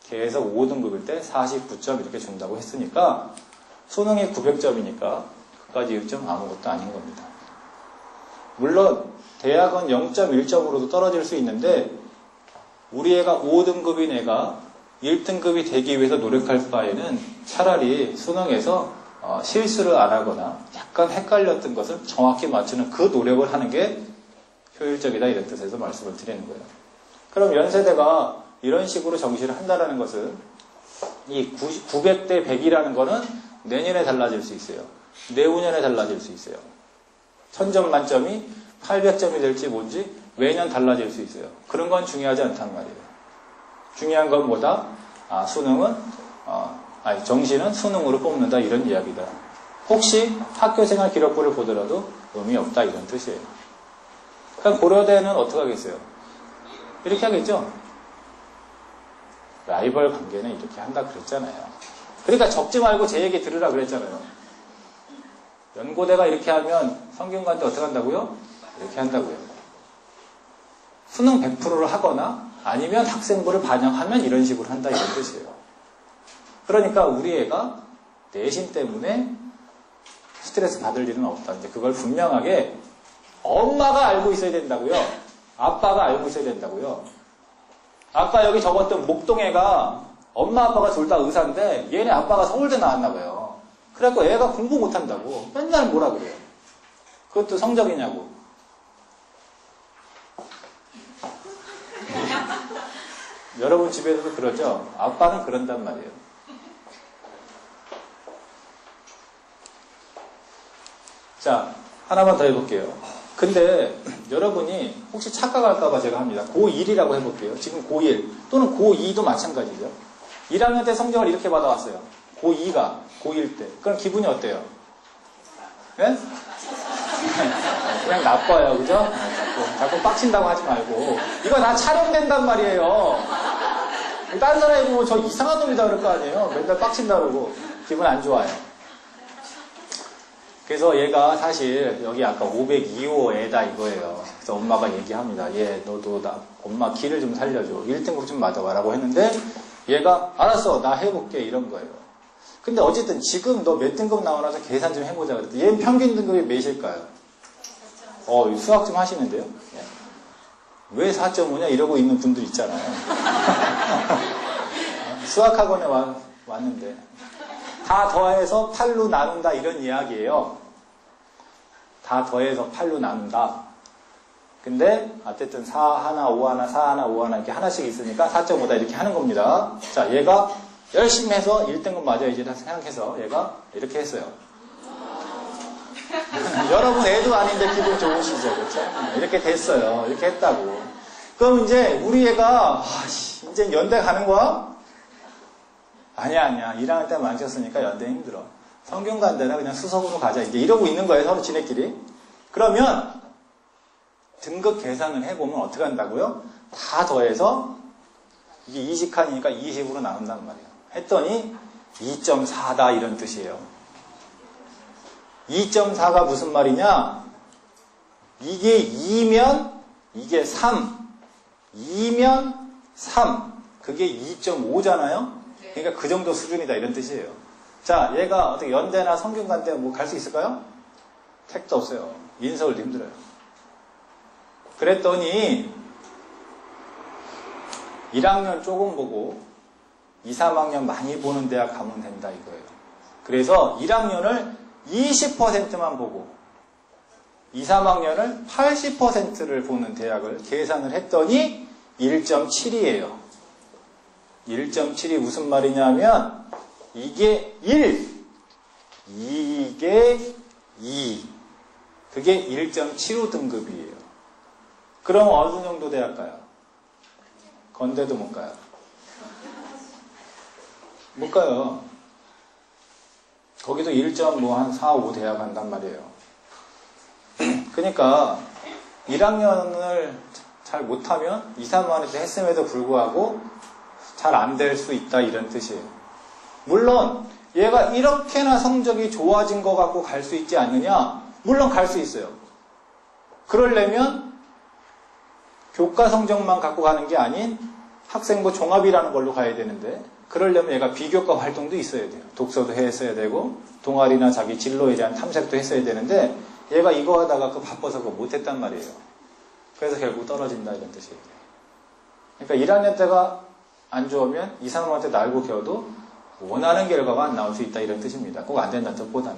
계속 5등급일 때 49점 이렇게 준다고 했으니까 수능이 900점이니까 그까지 1점 아무것도 아닌 겁니다. 물론 대학은 0.1점으로도 떨어질 수 있는데 우리 애가 5등급인 애가 1등급이 되기 위해서 노력할 바에는 차라리 수능에서 실수를 안 하거나 약간 헷갈렸던 것을 정확히 맞추는 그 노력을 하는 게 효율적이다 이런 뜻에서 말씀을 드리는 거예요. 그럼 연세대가 이런 식으로 정시를 한다는 것은 이 900대 100이라는 거는 내년에 달라질 수 있어요. 내후년에 달라질 수 있어요. 1000점 만점이 800점이 될지 뭔지 매년 달라질 수 있어요. 그런 건 중요하지 않단 말이에요. 중요한 건 뭐다? 수능은 정시는 수능으로 뽑는다 이런 이야기다. 혹시 학교생활 기록부를 보더라도 의미 없다 이런 뜻이에요. 그럼 고려대는 어떻게 하겠어요? 이렇게 하겠죠? 라이벌 관계는 이렇게 한다 그랬잖아요. 그러니까 적지 말고 제 얘기 들으라 그랬잖아요. 연고대가 이렇게 하면 성균관대 어떻게 한다고요? 이렇게 한다고요. 수능 100%를 하거나 아니면 학생부를 반영하면 이런 식으로 한다 이런 뜻이에요. 그러니까 우리 애가 내신 때문에 스트레스 받을 일은 없다. 이제 그걸 분명하게 엄마가 알고 있어야 된다고요. 아빠가 알고 있어야 된다고요. 아까 여기 적었던 목동애가 엄마 아빠가 둘 다 의사인데 얘네 아빠가 서울대 나왔나 봐요. 그래갖고 애가 공부 못한다고 맨날 뭐라 그래요. 그것도 성적이냐고. 여러분 집에서도 그러죠? 아빠는 그런단 말이에요. 자, 하나만 더 해볼게요. 근데 여러분이 혹시 착각할까봐 제가 합니다. 고1이라고 해볼게요. 지금 고1 또는 고2도 마찬가지죠. 1학년 때 성적을 이렇게 받아왔어요. 고2가 고1 때. 그럼 기분이 어때요? 네? 그냥 나빠요. 그죠? 자꾸 빡친다고 하지 말고. 이거 다 촬영된단 말이에요. 다른 사람이 보면 저 이상한 놈이다 그럴 거 아니에요. 맨날 빡친다 그러고 기분 안 좋아요. 그래서 얘가 사실 여기 아까 502호 애다 이거예요. 그래서 엄마가 얘기합니다. 얘 너도 엄마 기를 좀 살려줘. 1등급 좀 맞아봐라고 했는데 얘가 알았어 나 해볼게 이런 거예요. 근데 어쨌든 지금 너 몇 등급 나오나서 계산 좀 해보자 그랬더니 얘는 평균 등급이 몇일까요? 수학 좀 하시는데요. 예. 왜 4.5냐 이러고 있는 분들 있잖아요. 수학학원에 왔는데 다 더해서 8로 나눈다 이런 이야기예요. 다 더해서 8로 나눈다. 근데 어쨌든 4 하나, 5 하나, 4 하나, 5 하나 이렇게 하나씩 있으니까 4.5다 이렇게 하는 겁니다. 자, 얘가 열심히 해서 1등급 맞아야지 생각해서 얘가 이렇게 했어요. 여러분 애도 아닌데 기분 좋으시죠, 그렇죠? 이렇게 됐어요. 이렇게 했다고. 그럼 이제 우리 애가 이제 연대 가는 거야? 아니야. 1학년 때 망쳤으니까 연대 힘들어. 성균 간대나 그냥 수석으로 가자. 이제 이러고 있는 거예요, 서로 지네끼리. 그러면 등급 계산을 해보면 어떻게 한다고요? 다 더해서 이게 20칸이니까 20으로 나눈단 말이에요. 했더니 2.4다 이런 뜻이에요. 2.4가 무슨 말이냐? 이게 2면 이게 3. 2면 3. 그게 2.5잖아요? 그러니까 그 정도 수준이다 이런 뜻이에요. 자, 얘가 어떻게 연대나 성균관 때 뭐 갈 수 있을까요? 택도 없어요. 인서울도 힘들어요. 그랬더니 1학년 조금 보고 2, 3학년 많이 보는 대학 가면 된다 이거예요. 그래서 1학년을 20%만 보고 2, 3학년을 80%를 보는 대학을 계산을 했더니 1.7이에요. 1.7이 무슨 말이냐면 이게 1, 이게 2. 그게 1.75 등급이에요. 그럼 어느 정도 대학 가요? 건대도 못 가요. 못 가요. 거기도 1.4, 5 대학 간단 말이에요. 그러니까 1학년을 잘 못하면 2, 3학년 때 했음에도 불구하고 잘 안 될 수 있다 이런 뜻이에요. 물론 얘가 이렇게나 성적이 좋아진 것 같고 갈 수 있지 않느냐? 물론 갈 수 있어요. 그러려면 교과 성적만 갖고 가는 게 아닌 학생부 종합이라는 걸로 가야 되는데 그러려면 얘가 비교과 활동도 있어야 돼요. 독서도 했어야 되고 동아리나 자기 진로에 대한 탐색도 했어야 되는데 얘가 이거 하다가 그 바빠서 그거 못했단 말이에요. 그래서 결국 떨어진다 이런 뜻이에요. 그러니까 1학년 때가 안 좋으면 2, 3학년 때 날고 겨도 원하는 결과가 안 나올 수 있다 이런 뜻입니다. 꼭 안 된다는 뜻보다는.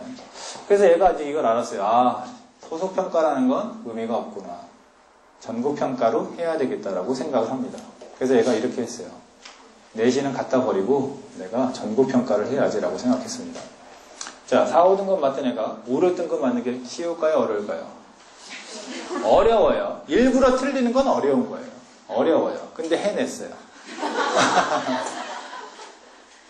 그래서 얘가 이제 이걸 알았어요. 아, 소속평가라는 건 의미가 없구나. 전국평가로 해야 되겠다라고 생각을 합니다. 그래서 얘가 이렇게 했어요. 내신은 갖다 버리고 내가 전국평가를 해야지라고 생각했습니다. 자, 4, 5등급 맞던 애가 5, 6등급 맞는 게 쉬울까요? 어려울까요? 어려워요. 일부러 틀리는 건 어려운 거예요. 어려워요. 근데 해냈어요.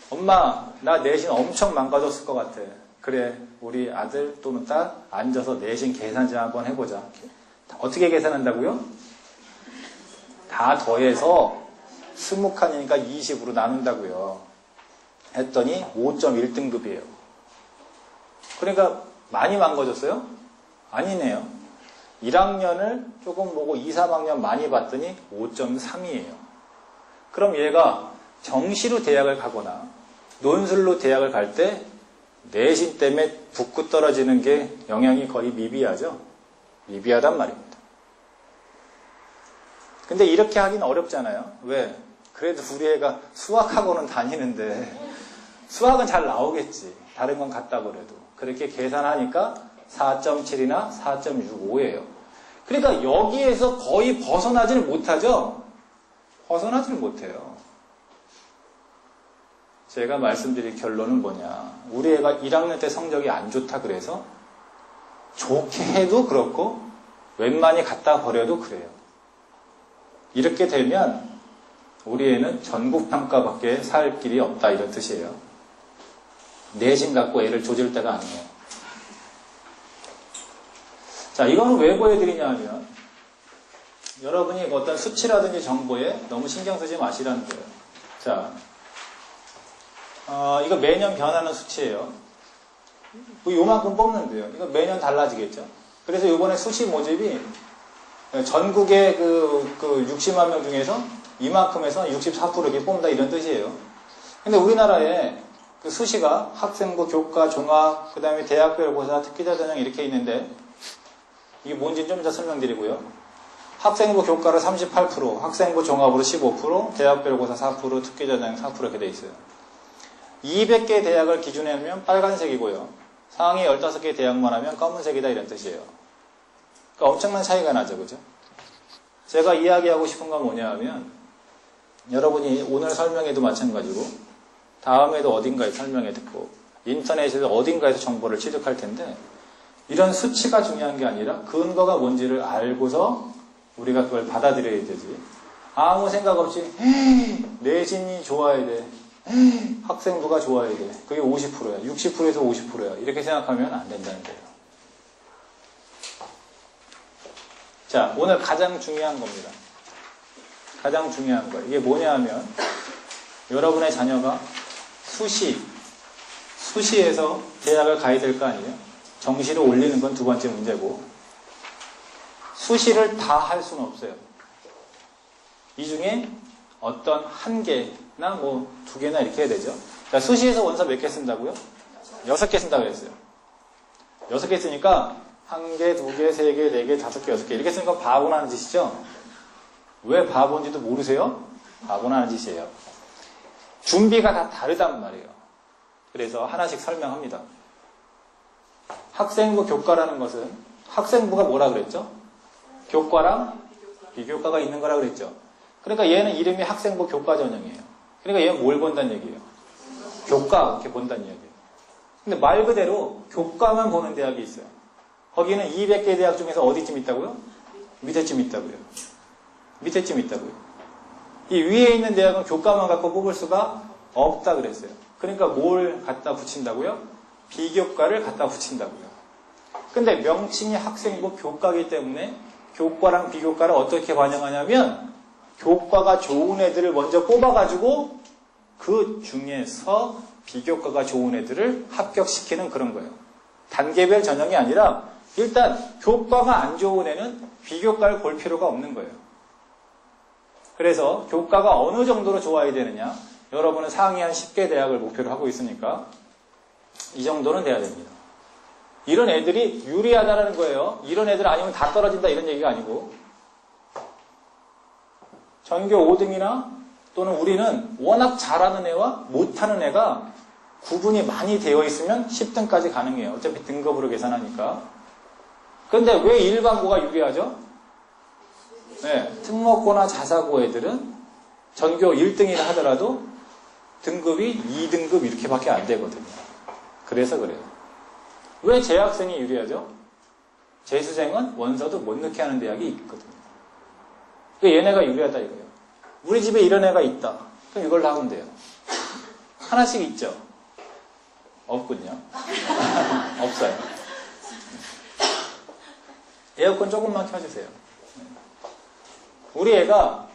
엄마, 나 내신 엄청 망가졌을 것 같아. 그래, 우리 아들 또는 딸 앉아서 내신 계산 좀 한번 해보자. 어떻게 계산한다고요? 다 더해서 20칸이니까 20으로 나눈다고요. 했더니 5.1등급이에요. 그러니까 많이 망가졌어요? 아니네요. 1학년을 조금 보고 2, 3학년 많이 봤더니 5.3이에요. 그럼 얘가 정시로 대학을 가거나 논술로 대학을 갈 때 내신 때문에 붙고 떨어지는 게 영향이 거의 미비하죠. 미비하단 말입니다. 근데 이렇게 하긴 어렵잖아요. 왜? 그래도 우리 애가 수학학원은 다니는데 수학은 잘 나오겠지. 다른 건 같다고 그래도. 그렇게 계산하니까 4.7이나 4.65예요. 그러니까 여기에서 거의 벗어나지는 못하죠. 벗어나지는 못해요. 제가 말씀드릴 결론은 뭐냐. 우리 애가 1학년 때 성적이 안 좋다 그래서 좋게 해도 그렇고 웬만히 갖다 버려도 그래요. 이렇게 되면 우리 애는 전국평가밖에 살 길이 없다 이런 뜻이에요. 내신 갖고 애를 조질 때가 아니에요. 자, 이거는 왜 보여드리냐 하면 여러분이 어떤 수치라든지 정보에 너무 신경 쓰지 마시라는 거예요. 자, 이거 매년 변하는 수치예요. 뭐 요만큼 뽑는데요. 이거 매년 달라지겠죠. 그래서 이번에 수시 모집이 전국의 그 60만 명 중에서 이만큼에서 64% 이렇게 뽑는다 이런 뜻이에요. 근데 우리나라에 그 수시가 학생부, 교과, 종합, 그 다음에 대학별 고사, 특기자 전형 이렇게 있는데 이게 뭔지 좀 이따 설명드리고요. 학생부 교과로 38%, 학생부 종합으로 15%, 대학별 고사 4%, 특기자 전형 4% 이렇게 돼 있어요. 200개 대학을 기준에 하면 빨간색이고요. 상위 15개 대학만 하면 검은색이다 이런 뜻이에요. 그러니까 엄청난 차이가 나죠. 그죠? 제가 이야기하고 싶은 건 뭐냐 하면 여러분이 오늘 설명에도 마찬가지고 다음에도 어딘가에 설명해 듣고 인터넷에서 어딘가에서 정보를 취득할 텐데 이런 수치가 중요한 게 아니라 근거가 뭔지를 알고서 우리가 그걸 받아들여야 되지. 아무 생각 없이 내신이 좋아야 돼. 학생부가 좋아야 돼. 그게 50%야. 60%에서 50%야. 이렇게 생각하면 안 된다는 거예요. 자, 오늘 가장 중요한 겁니다. 가장 중요한 거. 이게 뭐냐 하면 여러분의 자녀가 수시에서 대학을 가야 될 거 아니에요? 정시를 올리는 건 두 번째 문제고 수시를 다 할 수는 없어요. 이 중에 어떤 한 개나 뭐 두 개나 이렇게 해야 되죠. 자, 수시에서 원서 몇 개 쓴다고요? 6개 쓴다고 그랬어요. 6개 쓰니까 1개, 2개, 3개, 4개, 5개, 6개 이렇게 쓰니까 바보나는 짓이죠. 왜 바보인지도 모르세요? 바보나는 짓이에요. 준비가 다 다르단 말이에요. 그래서 하나씩 설명합니다. 학생부 교과라는 것은 학생부가 뭐라 그랬죠? 교과랑 비교과가 있는 거라 그랬죠. 그러니까 얘는 이름이 학생부 교과 전형이에요. 그러니까 얘는 뭘 본다는 얘기예요? 교과 이렇게 본다는 얘기예요. 근데 말 그대로 교과만 보는 대학이 있어요. 거기는 200개 대학 중에서 어디쯤 있다고요? 밑에쯤 있다고요. 밑에쯤 있다고요. 이 위에 있는 대학은 교과만 갖고 뽑을 수가 없다 그랬어요. 그러니까 뭘 갖다 붙인다고요? 비교과를 갖다 붙인다고요. 근데 명칭이 학생부 교과이기 때문에 교과랑 비교과를 어떻게 반영하냐면 교과가 좋은 애들을 먼저 뽑아가지고 그 중에서 비교과가 좋은 애들을 합격시키는 그런 거예요. 단계별 전형이 아니라 일단 교과가 안 좋은 애는 비교과를 볼 필요가 없는 거예요. 그래서 교과가 어느 정도로 좋아야 되느냐? 여러분은 상위 한 10개 대학을 목표로 하고 있으니까 이 정도는 돼야 됩니다. 이런 애들이 유리하다는 거예요. 이런 애들 아니면 다 떨어진다 이런 얘기가 아니고 전교 5등이나 또는 우리는 워낙 잘하는 애와 못하는 애가 구분이 많이 되어 있으면 10등까지 가능해요. 어차피 등급으로 계산하니까. 그런데 왜 일반고가 유리하죠? 네, 특목고나 자사고 애들은 전교 1등이라 하더라도 등급이 2등급 이렇게밖에 안 되거든요. 그래서 그래요. 왜 재학생이 유리하죠? 재수생은 원서도 못 넣게 하는 대학이 있거든요. 그러니까 얘네가 유리하다 이거예요. 우리 집에 이런 애가 있다. 그럼 이걸로 하면 돼요. 하나씩 있죠? 없군요. 없어요. 에어컨 조금만 켜주세요. 우리 애가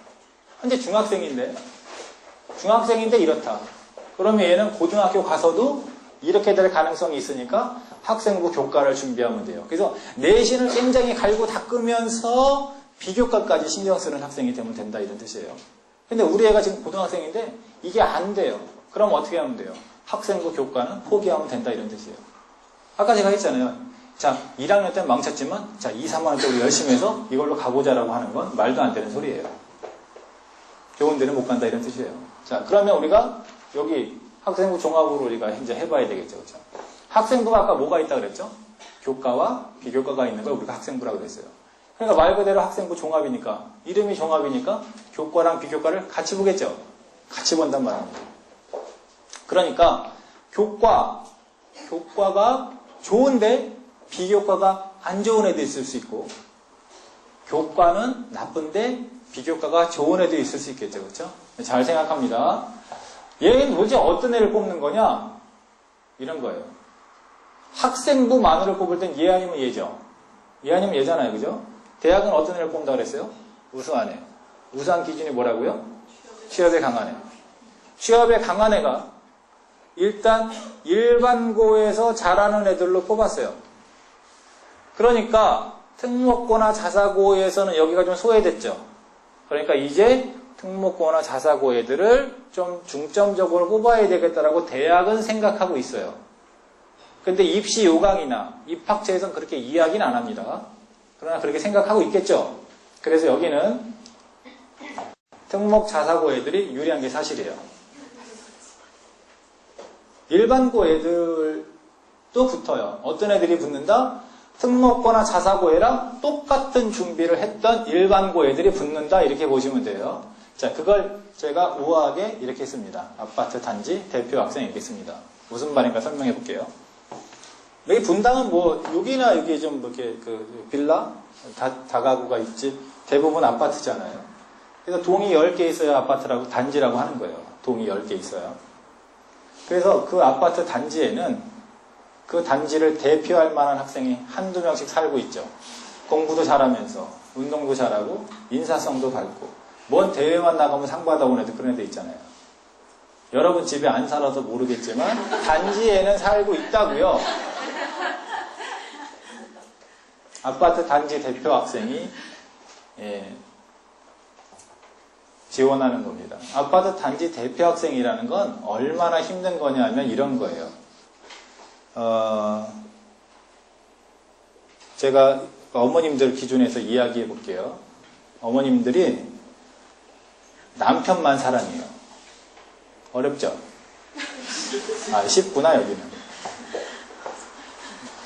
현재 중학생인데 이렇다. 그러면 얘는 고등학교 가서도 이렇게 될 가능성이 있으니까 학생부 교과를 준비하면 돼요. 그래서 내신을 굉장히 갈고 닦으면서 비교과까지 신경 쓰는 학생이 되면 된다 이런 뜻이에요. 근데 우리 애가 지금 고등학생인데 이게 안 돼요. 그럼 어떻게 하면 돼요? 학생부 교과는 포기하면 된다 이런 뜻이에요. 아까 제가 했잖아요. 자, 1학년 때는 망쳤지만 자, 2, 3학년 때 우리 열심히 해서 이걸로 가보자라고 하는 건 말도 안 되는 소리예요. 좋은 데는 못 간다 이런 뜻이에요. 자, 그러면 우리가 여기 학생부 종합으로 우리가 이제 해봐야 되겠죠. 그렇죠? 학생부가 아까 뭐가 있다 그랬죠? 교과와 비교과가 있는 걸 우리가 학생부라고 그랬어요. 그러니까 말 그대로 학생부 종합이니까 이름이 종합이니까 교과랑 비교과를 같이 보겠죠. 같이 본단 말입니다. 그러니까 교과가 좋은데 비교과가 안 좋은 애도 있을 수 있고 교과는 나쁜데 비교과가 좋은 애도 있을 수 있겠죠. 그렇죠? 잘 생각합니다. 얘는 도대체 어떤 애를 뽑는 거냐? 이런 거예요. 학생부만으로 뽑을 땐 얘 아니면 얘죠. 얘 아니면 얘잖아요. 그죠? 대학은 어떤 애를 뽑는다고 그랬어요? 우수한 애. 우수한 기준이 뭐라고요? 취업에 강한 애. 취업에 강한 애가 일단 일반고에서 잘하는 애들로 뽑았어요. 그러니까 특목고나 자사고에서는 여기가 좀 소외됐죠. 그러니까 이제 특목고나 자사고 애들을 좀 중점적으로 뽑아야 되겠다라고 대학은 생각하고 있어요. 근데 입시 요강이나 입학처에서는 그렇게 이야기는 안 합니다. 그러나 그렇게 생각하고 있겠죠. 그래서 여기는 특목 자사고 애들이 유리한 게 사실이에요. 일반고 애들도 붙어요. 어떤 애들이 붙는다? 특목고나 자사고애랑 똑같은 준비를 했던 일반고 애들이 붙는다 이렇게 보시면 돼요. 자, 그걸 제가 우아하게 이렇게 했습니다. 아파트 단지 대표 학생 이렇게 했습니다. 무슨 말인가 설명해 볼게요. 여기 분당은 뭐 여기나 여기 좀 이렇게 그 빌라 다가구가 있지 대부분 아파트잖아요. 그래서 동이 10개 있어야 아파트라고 단지라고 하는 거예요. 동이 10개 있어요. 그래서 그 아파트 단지에는 그 단지를 대표할 만한 학생이 한두 명씩 살고 있죠. 공부도 잘하면서 운동도 잘하고 인사성도 밝고 뭔 대회만 나가면 상 받아온 애들 그런 애들 있잖아요. 여러분 집에 안 살아서 모르겠지만 단지에는 살고 있다고요. 아파트 단지 대표 학생이 지원하는 겁니다. 아파트 단지 대표 학생이라는 건 얼마나 힘든 거냐면 이런 거예요. 제가 어머님들 기준에서 이야기해 볼게요. 어머님들이 남편만 사랑해요. 어렵죠? 쉽구나 여기는.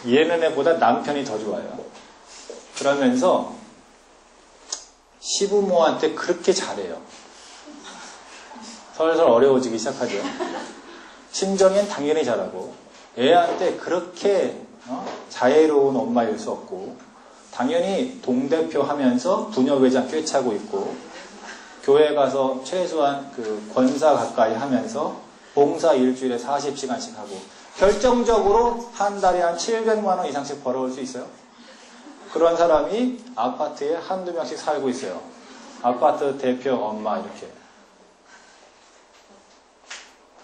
얘는 애보다 남편이 더 좋아요. 그러면서 시부모한테 그렇게 잘해요. 설설 어려워지기 시작하죠. 친정엔 당연히 잘하고 애한테 그렇게 자애로운 엄마일 수 없고 당연히 동대표 하면서 부녀회장 꿰차고 있고 교회 가서 최소한 그 권사 가까이 하면서 봉사 일주일에 40시간씩 하고 결정적으로 한 달에 한 700만 원 이상씩 벌어올 수 있어요. 그런 사람이 아파트에 한두 명씩 살고 있어요. 아파트 대표 엄마 이렇게.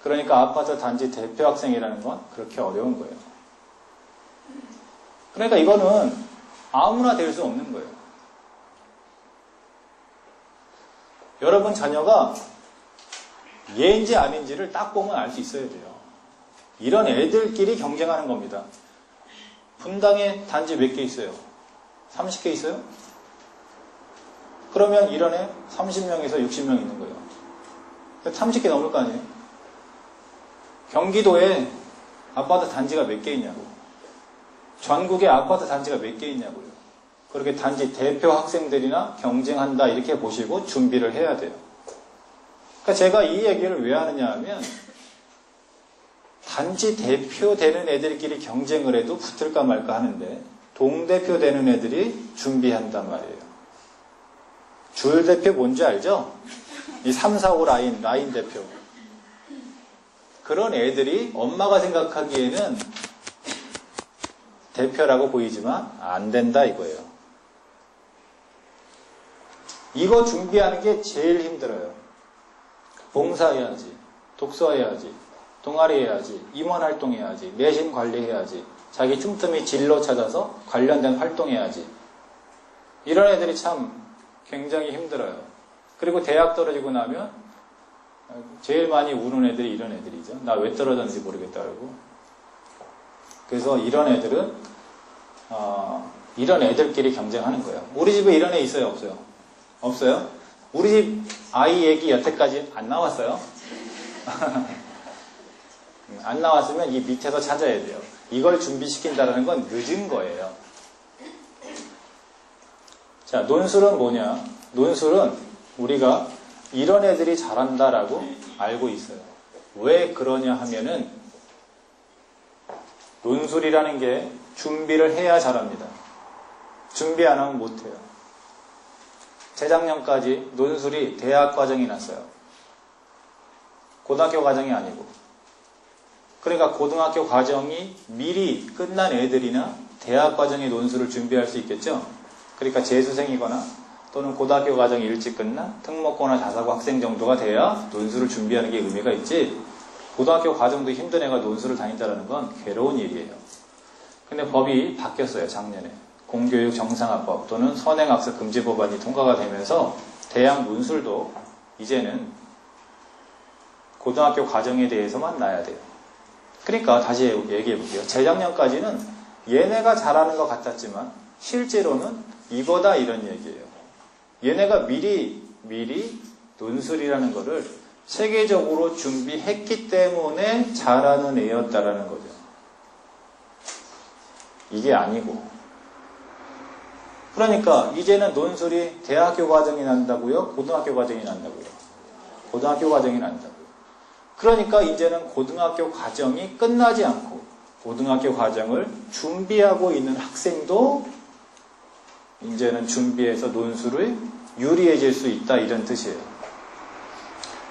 그러니까 아파트 단지 대표 학생이라는 건 그렇게 어려운 거예요. 그러니까 이거는 아무나 될 수 없는 거예요. 여러분 자녀가 얘인지 아닌지를 딱 보면 알 수 있어야 돼요. 이런 애들끼리 경쟁하는 겁니다. 분당에 단지 몇 개 있어요? 30개 있어요? 그러면 이런 애 30명에서 60명 있는 거예요. 30개 넘을 거 아니에요? 경기도에 아파트 단지가 몇 개 있냐고. 전국에 아파트 단지가 몇 개 있냐고요. 그렇게 단지 대표 학생들이나 경쟁한다 이렇게 보시고 준비를 해야 돼요. 그러니까 제가 이 얘기를 왜 하느냐 하면 단지 대표 되는 애들끼리 경쟁을 해도 붙을까 말까 하는데 동대표 되는 애들이 준비한단 말이에요. 줄 대표 뭔지 알죠? 이 3, 4, 5 라인 대표. 그런 애들이 엄마가 생각하기에는 대표라고 보이지만 안 된다 이거예요. 이거 준비하는 게 제일 힘들어요. 봉사해야지, 독서해야지, 동아리 해야지, 임원 활동해야지, 내신 관리해야지, 자기 틈틈이 진로 찾아서 관련된 활동해야지. 이런 애들이 참 굉장히 힘들어요. 그리고 대학 떨어지고 나면 제일 많이 우는 애들이 이런 애들이죠. 나 왜 떨어졌는지 모르겠다 그러고. 그래서 이런 애들은 이런 애들끼리 경쟁하는 거예요. 우리 집에 이런 애 있어요? 없어요? 없어요? 우리 집 아이 얘기 여태까지 안 나왔어요? 안 나왔으면 이 밑에서 찾아야 돼요. 이걸 준비시킨다는 건 늦은 거예요. 자, 논술은 뭐냐? 논술은 우리가 이런 애들이 잘한다라고 알고 있어요. 왜 그러냐 하면은 논술이라는 게 준비를 해야 잘합니다. 준비 안 하면 못해요. 재작년까지 논술이 대학 과정이 났어요. 고등학교 과정이 아니고. 그러니까 고등학교 과정이 미리 끝난 애들이나 대학 과정의 논술을 준비할 수 있겠죠. 그러니까 재수생이거나 또는 고등학교 과정이 일찍 끝나 특목고나 자사고 학생 정도가 돼야 논술을 준비하는 게 의미가 있지. 고등학교 과정도 힘든 애가 논술을 다닌다는 건 괴로운 일이에요. 근데 법이 바뀌었어요, 작년에. 공교육 정상화법 또는 선행학습 금지 법안이 통과가 되면서 대학 논술도 이제는 고등학교 과정에 대해서만 나야 돼요. 그러니까 다시 얘기해 볼게요. 재작년까지는 얘네가 잘하는 것 같았지만 실제로는 이거다 이런 얘기예요. 얘네가 미리 논술이라는 거를 세계적으로 준비했기 때문에 잘하는 애였다라는 거죠. 이게 아니고. 그러니까 이제는 논술이 대학교 과정이 난다고요? 고등학교 과정이 난다고요? 고등학교 과정이 난다고요. 그러니까 이제는 고등학교 과정이 끝나지 않고 고등학교 과정을 준비하고 있는 학생도 이제는 준비해서 논술을 유리해질 수 있다 이런 뜻이에요.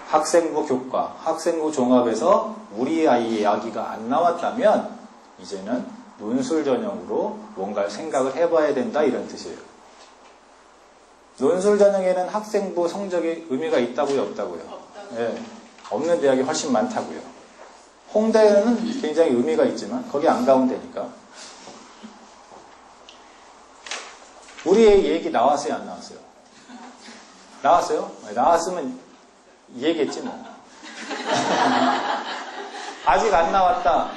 학생부 교과, 학생부 종합에서 우리 아이의 이야기가 안 나왔다면 이제는 논술 전형으로 뭔가 생각을 해봐야 된다 이런 뜻이에요. 논술 전형에는 학생부 성적이 의미가 있다고요, 없다고요? 네, 없는 대학이 훨씬 많다고요. 홍대는 굉장히 의미가 있지만 거기 안 가면 되니까. 우리의 얘기 나왔어요, 안 나왔어요? 나왔어요? 나왔으면 얘기했지 뭐. 아직 안 나왔다.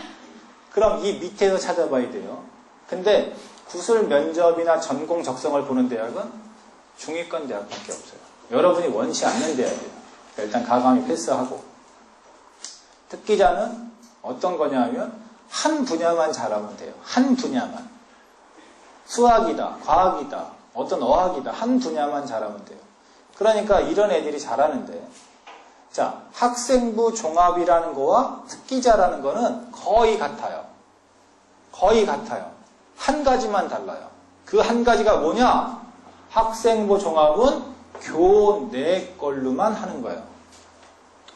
그럼 이 밑에서 찾아봐야 돼요. 근데 구술 면접이나 전공 적성을 보는 대학은 중위권 대학밖에 없어요. 여러분이 원치 않는 대학이에요. 일단 가감히 패스하고. 특기자는 어떤 거냐면 한 분야만 잘하면 돼요. 한 분야만. 수학이다, 과학이다, 어떤 어학이다, 한 분야만 잘하면 돼요. 그러니까 이런 애들이 잘하는데, 자, 학생부 종합이라는 거와 특기자라는 거는 거의 같아요. 거의 같아요. 한 가지만 달라요. 그 한 가지가 뭐냐? 학생부 종합은 교내 걸로만 하는 거예요.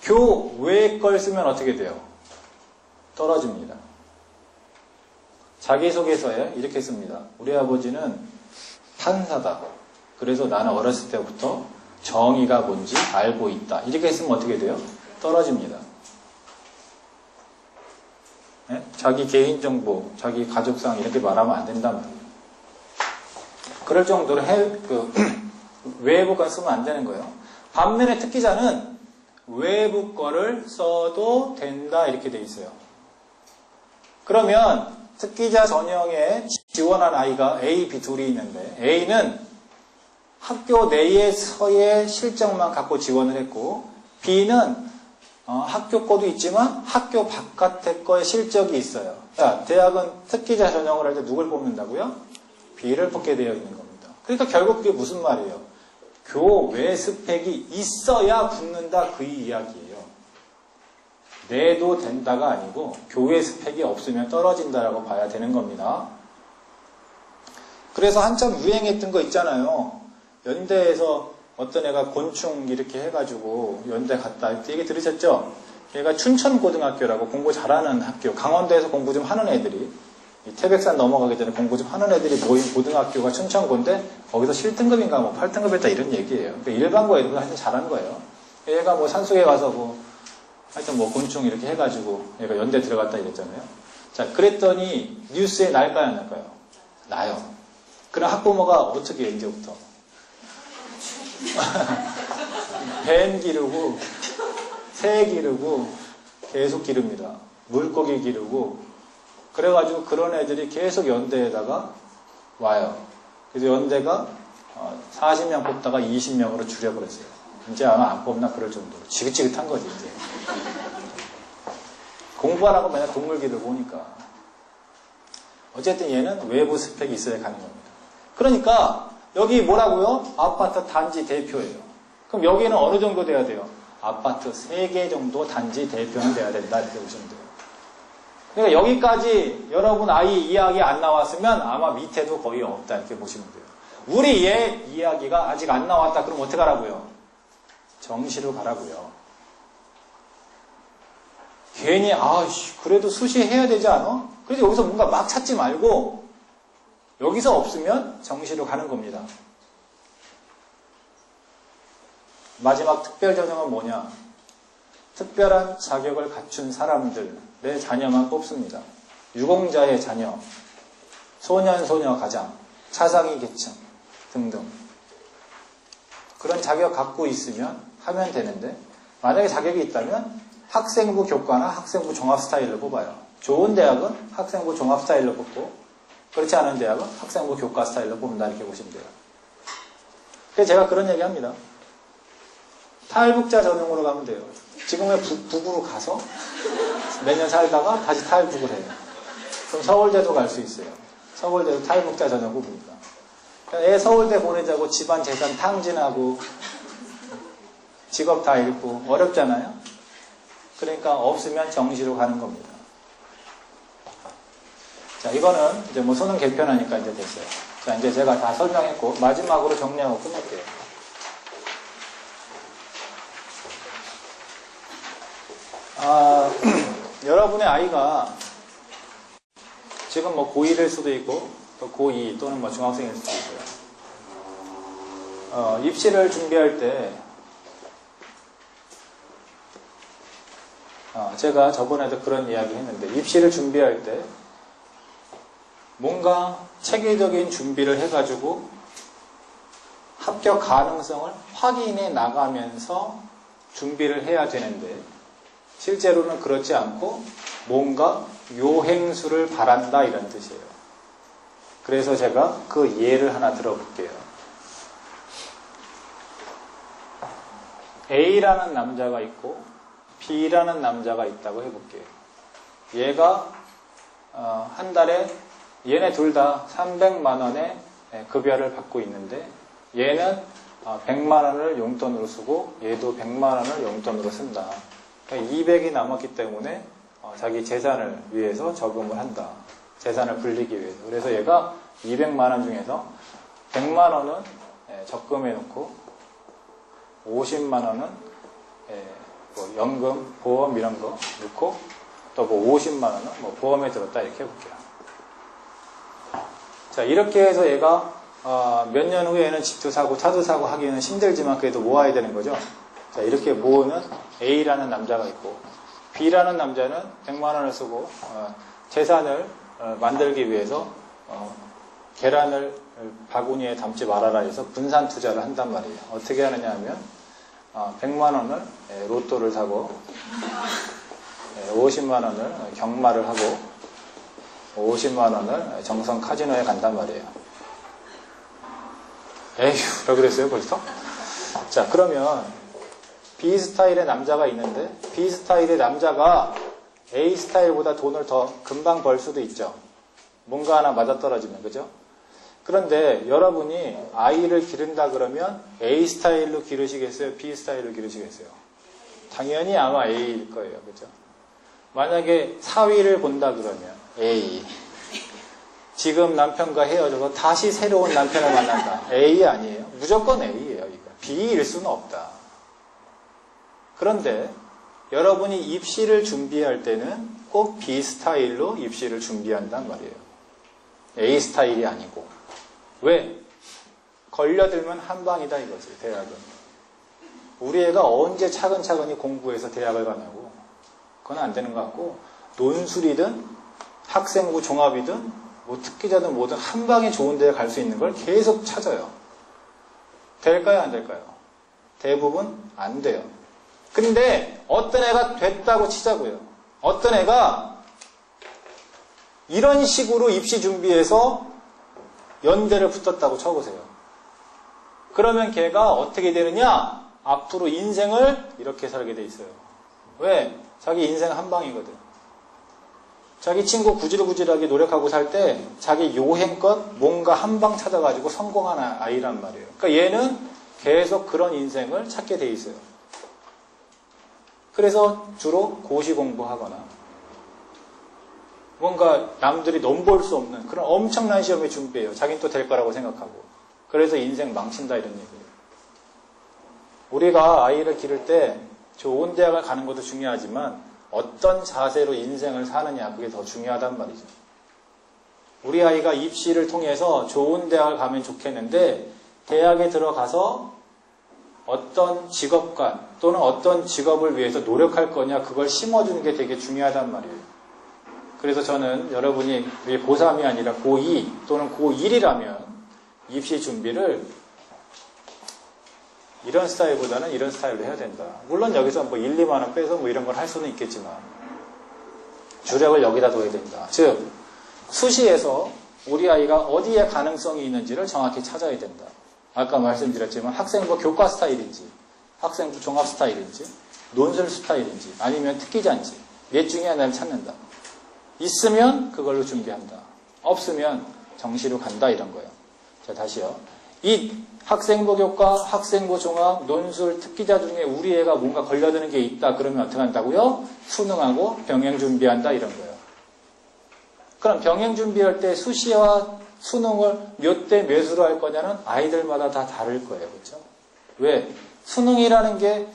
교외 걸 쓰면 어떻게 돼요? 떨어집니다. 자기소개서에 이렇게 씁니다. 우리 아버지는 판사다. 그래서 나는 어렸을 때부터 정의가 뭔지 알고 있다. 이렇게 쓰면 어떻게 돼요? 떨어집니다. 네? 자기 개인정보, 자기 가족상 이렇게 말하면 안 된단 말이에요. 그럴 정도로 외부 거 쓰면 안 되는 거예요. 반면에 특기자는 외부 거를 써도 된다 이렇게 돼 있어요. 그러면 특기자 전형에 지원한 아이가 A, B 둘이 있는데 A는 학교 내에서의 실적만 갖고 지원을 했고 B는 학교 거도 있지만 학교 바깥의 거에 실적이 있어요. 자, 대학은 특기자 전형을 할 때 누굴 뽑는다고요? B를 뽑게 되어 있는 겁니다. 그러니까 결국 그게 무슨 말이에요? 교외 스펙이 있어야 붙는다 그 이야기예요. 내도 된다가 아니고 교외 스펙이 없으면 떨어진다라고 봐야 되는 겁니다. 그래서 한참 유행했던 거 있잖아요. 연대에서 어떤 애가 곤충 이렇게 해가지고 연대 갔다 얘기 들으셨죠? 얘가 춘천고등학교라고 공부 잘하는 학교, 강원도에서 공부 좀 하는 애들이 태백산 넘어가기 전에 공부 좀 하는 애들이 모인 고등학교가 춘천고인데 거기서 7등급인가 뭐 8등급 했다 이런 얘기예요. 그러니까 일반고 애들보다 하여튼 잘하는 거예요. 얘가 뭐 산속에 가서 뭐 하여튼 뭐 곤충 이렇게 해가지고 얘가 연대 들어갔다 이랬잖아요. 자, 그랬더니 뉴스에 날까요 안 날까요? 나요. 그럼 학부모가 어떻게 해요, 이제부터? 뱀 기르고 새 기르고 계속 기릅니다. 물고기 기르고 그래가지고 그런 애들이 계속 연대에다가 와요. 그래서 연대가 40명 뽑다가 20명으로 줄여버렸어요. 이제 아마 안 뽑나 그럴 정도로 지긋지긋한 거지 이제. 공부하라고 맨날 동물 기르고 오니까. 어쨌든 얘는 외부 스펙이 있어야 가는 겁니다. 그러니까 여기 뭐라고요? 아파트 단지 대표예요. 그럼 여기는 어느 정도 돼야 돼요? 아파트 3개 정도 단지 대표는 돼야 된다 이렇게 보시면 돼요. 그러니까 여기까지 여러분 아이 이야기 안 나왔으면 아마 밑에도 거의 없다 이렇게 보시면 돼요. 우리 얘 이야기가 아직 안 나왔다 그럼 어떻게 하라고요? 정시로 가라고요. 괜히 그래도 수시 해야 되지 않아? 그래서 여기서 뭔가 막 찾지 말고 여기서 없으면 정시로 가는 겁니다. 마지막 특별 전형은 뭐냐? 특별한 자격을 갖춘 사람들의 자녀만 뽑습니다. 유공자의 자녀, 소년, 소녀 가장, 차상위 계층 등등. 그런 자격 갖고 있으면 하면 되는데 만약에 자격이 있다면 학생부 교과나 학생부 종합 스타일로 뽑아요. 좋은 대학은 학생부 종합 스타일로 뽑고 그렇지 않은 대학은 학생부 교과 스타일로 뽑는다 이렇게 보시면 돼요. 그래서 제가 그런 얘기 합니다. 탈북자 전형으로 가면 돼요. 지금은 북으로 가서 몇 년 살다가 다시 탈북을 해요. 그럼 서울대도 갈 수 있어요. 서울대도 탈북자 전형 뽑으니까. 애 서울대 보내자고 집안 재산 탕진하고 직업 다 잃고 어렵잖아요. 그러니까 없으면 정시로 가는 겁니다. 자, 이거는 이제 뭐 수능 개편하니까 이제 됐어요. 자, 이제 제가 다 설명했고, 마지막으로 정리하고 끝낼게요. 여러분의 아이가 지금 뭐 고1일 수도 있고, 또 고2 또는 뭐 중학생일 수도 있고요. 입시를 준비할 때, 제가 저번에도 그런 이야기 했는데, 입시를 준비할 때, 뭔가 체계적인 준비를 해가지고 합격 가능성을 확인해 나가면서 준비를 해야 되는데, 실제로는 그렇지 않고 뭔가 요행수를 바란다 이런 뜻이에요. 그래서 제가 그 예를 하나 들어볼게요. A라는 남자가 있고 B라는 남자가 있다고 해볼게요. 얘가 한 달에 얘네 둘 다 300만 원의 급여를 받고 있는데 얘는 100만 원을 용돈으로 쓰고 얘도 100만 원을 용돈으로 쓴다. 200이 남았기 때문에 자기 재산을 위해서 저금을 한다. 재산을 불리기 위해서. 그래서 얘가 200만 원 중에서 100만 원은 적금해 놓고 50만 원은 뭐 연금, 보험 이런 거 넣고 또 뭐 50만 원은 뭐 보험에 들었다 이렇게 해볼게요. 자, 이렇게 해서 얘가 몇 년 후에는 집도 사고 차도 사고 하기는 힘들지만 그래도 모아야 되는 거죠. 자, 이렇게 모으는 A라는 남자가 있고 B라는 남자는 100만 원을 쓰고 재산을 만들기 위해서 계란을 바구니에 담지 말아라 해서 분산 투자를 한단 말이에요. 어떻게 하느냐 하면 100만 원을 로또를 사고 50만 원을 경마를 하고 50만 원을 정성 카지노에 간단 말이에요. 에휴, 왜 그랬어요 벌써? 자, 그러면 B 스타일의 남자가 있는데 B 스타일의 남자가 A 스타일보다 돈을 더 금방 벌 수도 있죠. 뭔가 하나 맞아떨어지면, 그죠? 그런데 여러분이 아이를 기른다 그러면 A 스타일로 기르시겠어요? B 스타일로 기르시겠어요? 당연히 아마 A일 거예요. 그죠? 만약에 사위를 본다 그러면 A. 지금 남편과 헤어져서 다시 새로운 남편을 만난다. A 아니에요? 무조건 A예요. 이거. B일 수는 없다. 그런데 여러분이 입시를 준비할 때는 꼭 B 스타일로 입시를 준비한단 말이에요. A 스타일이 아니고. 왜? 걸려들면 한 방이다 이거지, 대학은. 우리 애가 언제 차근차근히 공부해서 대학을 가냐고. 그건 안 되는 것 같고, 논술이든 학생부 종합이든 뭐 특기자든 뭐든 한 방에 좋은 데에 갈 수 있는 걸 계속 찾아요. 될까요? 안 될까요? 대부분 안 돼요. 근데 어떤 애가 됐다고 치자고요. 어떤 애가 이런 식으로 입시 준비해서 연대를 붙었다고 쳐보세요. 그러면 걔가 어떻게 되느냐? 앞으로 인생을 이렇게 살게 돼 있어요. 왜? 자기 인생 한 방이거든. 자기 친구 구질구질하게 노력하고 살 때 자기 요행껏 뭔가 한 방 찾아가지고 성공하는 아이란 말이에요. 그러니까 얘는 계속 그런 인생을 찾게 돼 있어요. 그래서 주로 고시 공부하거나 뭔가 남들이 넘볼 수 없는 그런 엄청난 시험에 준비해요. 자기는 또 될 거라고 생각하고. 그래서 인생 망친다 이런 얘기예요. 우리가 아이를 기를 때 좋은 대학을 가는 것도 중요하지만 어떤 자세로 인생을 사느냐 그게 더 중요하단 말이죠. 우리 아이가 입시를 통해서 좋은 대학을 가면 좋겠는데 대학에 들어가서 어떤 직업관 또는 어떤 직업을 위해서 노력할 거냐 그걸 심어주는 게 되게 중요하단 말이에요. 그래서 저는 여러분이 고3이 아니라 고2 또는 고1이라면 입시 준비를 이런 스타일보다는 이런 스타일로 해야 된다. 물론 여기서 뭐 1, 2만 원 빼서 뭐 이런 걸 할 수는 있겠지만 주력을 여기다 둬야 된다. 즉 수시에서 우리 아이가 어디에 가능성이 있는지를 정확히 찾아야 된다. 아까 말씀드렸지만 학생부 교과 스타일인지 학생부 종합 스타일인지 논술 스타일인지 아니면 특기자인지 넷 중에 하나를 찾는다. 있으면 그걸로 준비한다. 없으면 정시로 간다 이런 거예요. 자, 다시요. 이 학생부 교과, 학생부 종합, 논술, 특기자 중에 우리 애가 뭔가 걸려드는 게 있다. 그러면 어떻게 한다고요? 수능하고 병행 준비한다 이런 거예요. 그럼 병행 준비할 때 수시와 수능을 몇 대 몇으로 할 거냐는 아이들마다 다 다를 거예요. 그렇죠? 왜? 수능이라는 게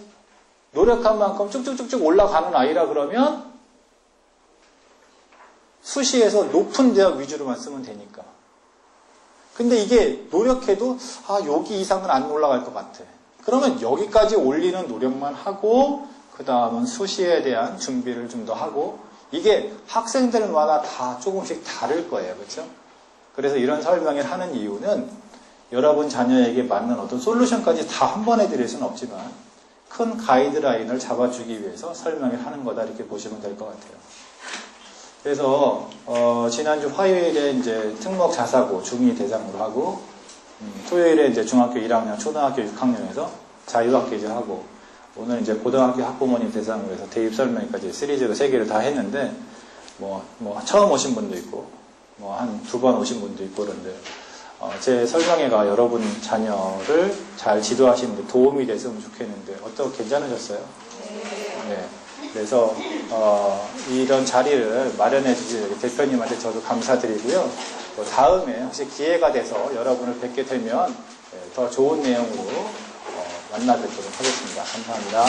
노력한 만큼 쭉쭉쭉쭉 올라가는 아이라 그러면 수시에서 높은 대학 위주로만 쓰면 되니까. 근데 이게 노력해도 여기 이상은 안 올라갈 것 같아. 그러면 여기까지 올리는 노력만 하고 그 다음은 수시에 대한 준비를 좀 더 하고 이게 학생들마다 다 조금씩 다를 거예요. 그렇죠? 그래서 이런 설명을 하는 이유는 여러분 자녀에게 맞는 어떤 솔루션까지 다 한 번에 드릴 수는 없지만 큰 가이드라인을 잡아주기 위해서 설명을 하는 거다 이렇게 보시면 될 것 같아요. 그래서 지난주 화요일에 이제 특목 자사고 중2 대상으로 하고 토요일에 이제 중학교 1학년, 초등학교 6학년에서 자유학기제 하고 오늘 이제 고등학교 학부모님 대상으로 해서 대입 설명회까지 시리즈로 3개를 다 했는데 뭐 처음 오신 분도 있고 뭐 한 2번 오신 분도 있고 그런데 제 설명회가 여러분 자녀를 잘 지도하시는 데 도움이 됐으면 좋겠는데 어떻게 괜찮으셨어요? 네. 그래서 이런 자리를 마련해 주신 대표님한테 저도 감사드리고요. 또 다음에 혹시 기회가 돼서 여러분을 뵙게 되면 더 좋은 내용으로 만나 뵙도록 하겠습니다. 감사합니다.